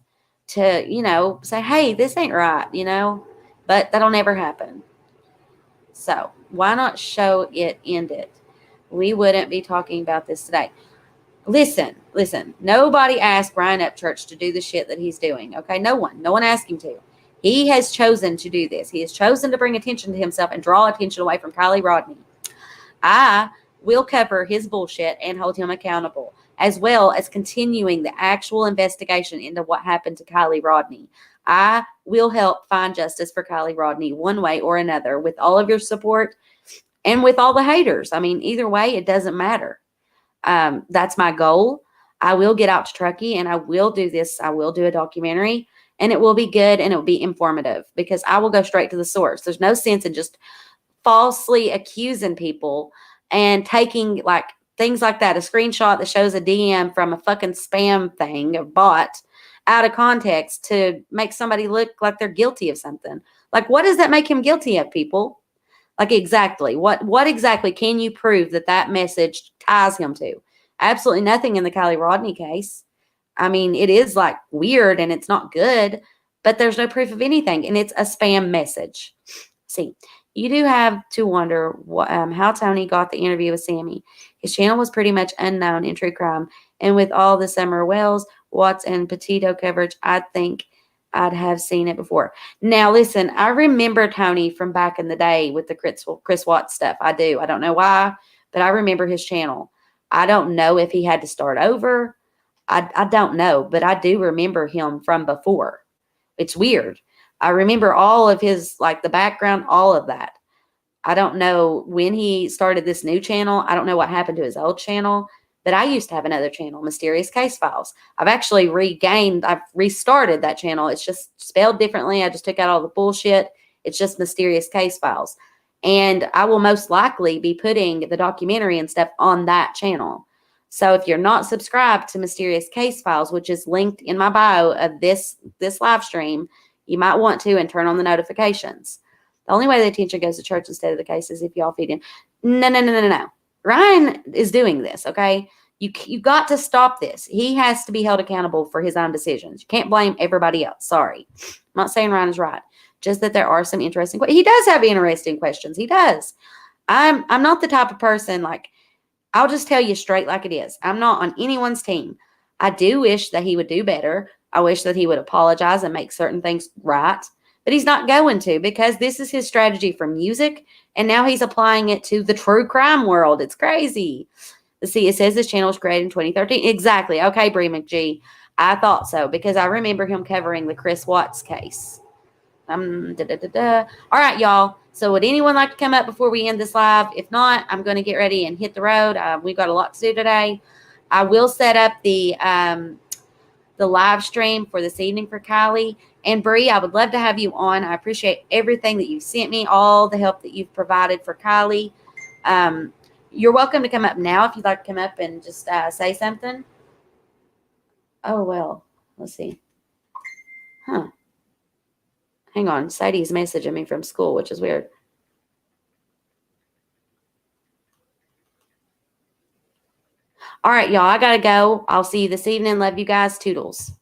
to, say, hey, this ain't right, but that'll never happen. So why not show it, end it? We wouldn't be talking about this today. Listen. Nobody asked Ryan UpChurch to do the shit that he's doing. Okay. No one asked him to. He has chosen to do this. He has chosen to bring attention to himself and draw attention away from Kiely Rodni. I will cover his bullshit and hold him accountable, as well as continuing the actual investigation into what happened to Kiely Rodni. I will help find justice for Kiely Rodni one way or another with all of your support and with all the haters. I mean, either way, it doesn't matter. That's my goal. I will get out to Truckee and I will do this. I will do a documentary and it will be good and it will be informative because I will go straight to the source. There's no sense in just falsely accusing people and taking like things like that, a screenshot that shows a DM from a fucking spam thing, a bot, out of context to make somebody look like they're guilty of something. Like, what does that make him guilty of, people? Like, exactly. What exactly can you prove that message ties him to? Absolutely nothing in the Kiely Rodni case. I mean, it is like weird and it's not good, but there's no proof of anything. And it's a spam message. See, you do have to wonder how Tony got the interview with Sammy. His channel was pretty much unknown in true crime. And with all the Summer Wells, Watts, and Petito coverage, I think I'd have seen it before. Now, listen, I remember Tony from back in the day with the Chris Watts stuff. I do. I don't know why, but I remember his channel. I don't know if he had to start over. I don't know, but I do remember him from before. It's weird. I remember all of his, like the background, all of that. I don't know when he started this new channel. I don't know what happened to his old channel, but I used to have another channel, Mysterious Case Files. I've restarted that channel. It's just spelled differently. I just took out all the bullshit. It's just Mysterious Case Files. And I will most likely be putting the documentary and stuff on that channel. So if you're not subscribed to Mysterious Case Files, which is linked in my bio of this live stream, you might want to and turn on the notifications. The only way the attention goes to church instead of the case is if y'all feed in. No. Ryan is doing this, okay? You got to stop this. He has to be held accountable for his own decisions. You can't blame everybody else. Sorry. I'm not saying Ryan is right. Just that there are some interesting questions. He does have interesting questions. He does. I'm not the type of person, like, I'll just tell you straight like it is. I'm not on anyone's team. I do wish that he would do better. I wish that he would apologize and make certain things right. But he's not going to, because this is his strategy for music. And now he's applying it to the true crime world. It's crazy. Let's see. It says this channel was created in 2013. Exactly. Okay, Bree McGee. I thought so because I remember him covering the Chris Watts case. All right, y'all. So would anyone like to come up before we end this live? If not, I'm going to get ready and hit the road. We've got a lot to do today. I will set up the live stream for this evening for Kiely. And Bree, I would love to have you on. I appreciate everything that you've sent me, all the help that you've provided for Kiely. You're welcome to come up now if you'd like to come up and just say something. Oh, well, let's see. Huh. Hang on. Sadie's messaging me from school, which is weird. All right, y'all. I got to go. I'll see you this evening. Love you guys. Toodles.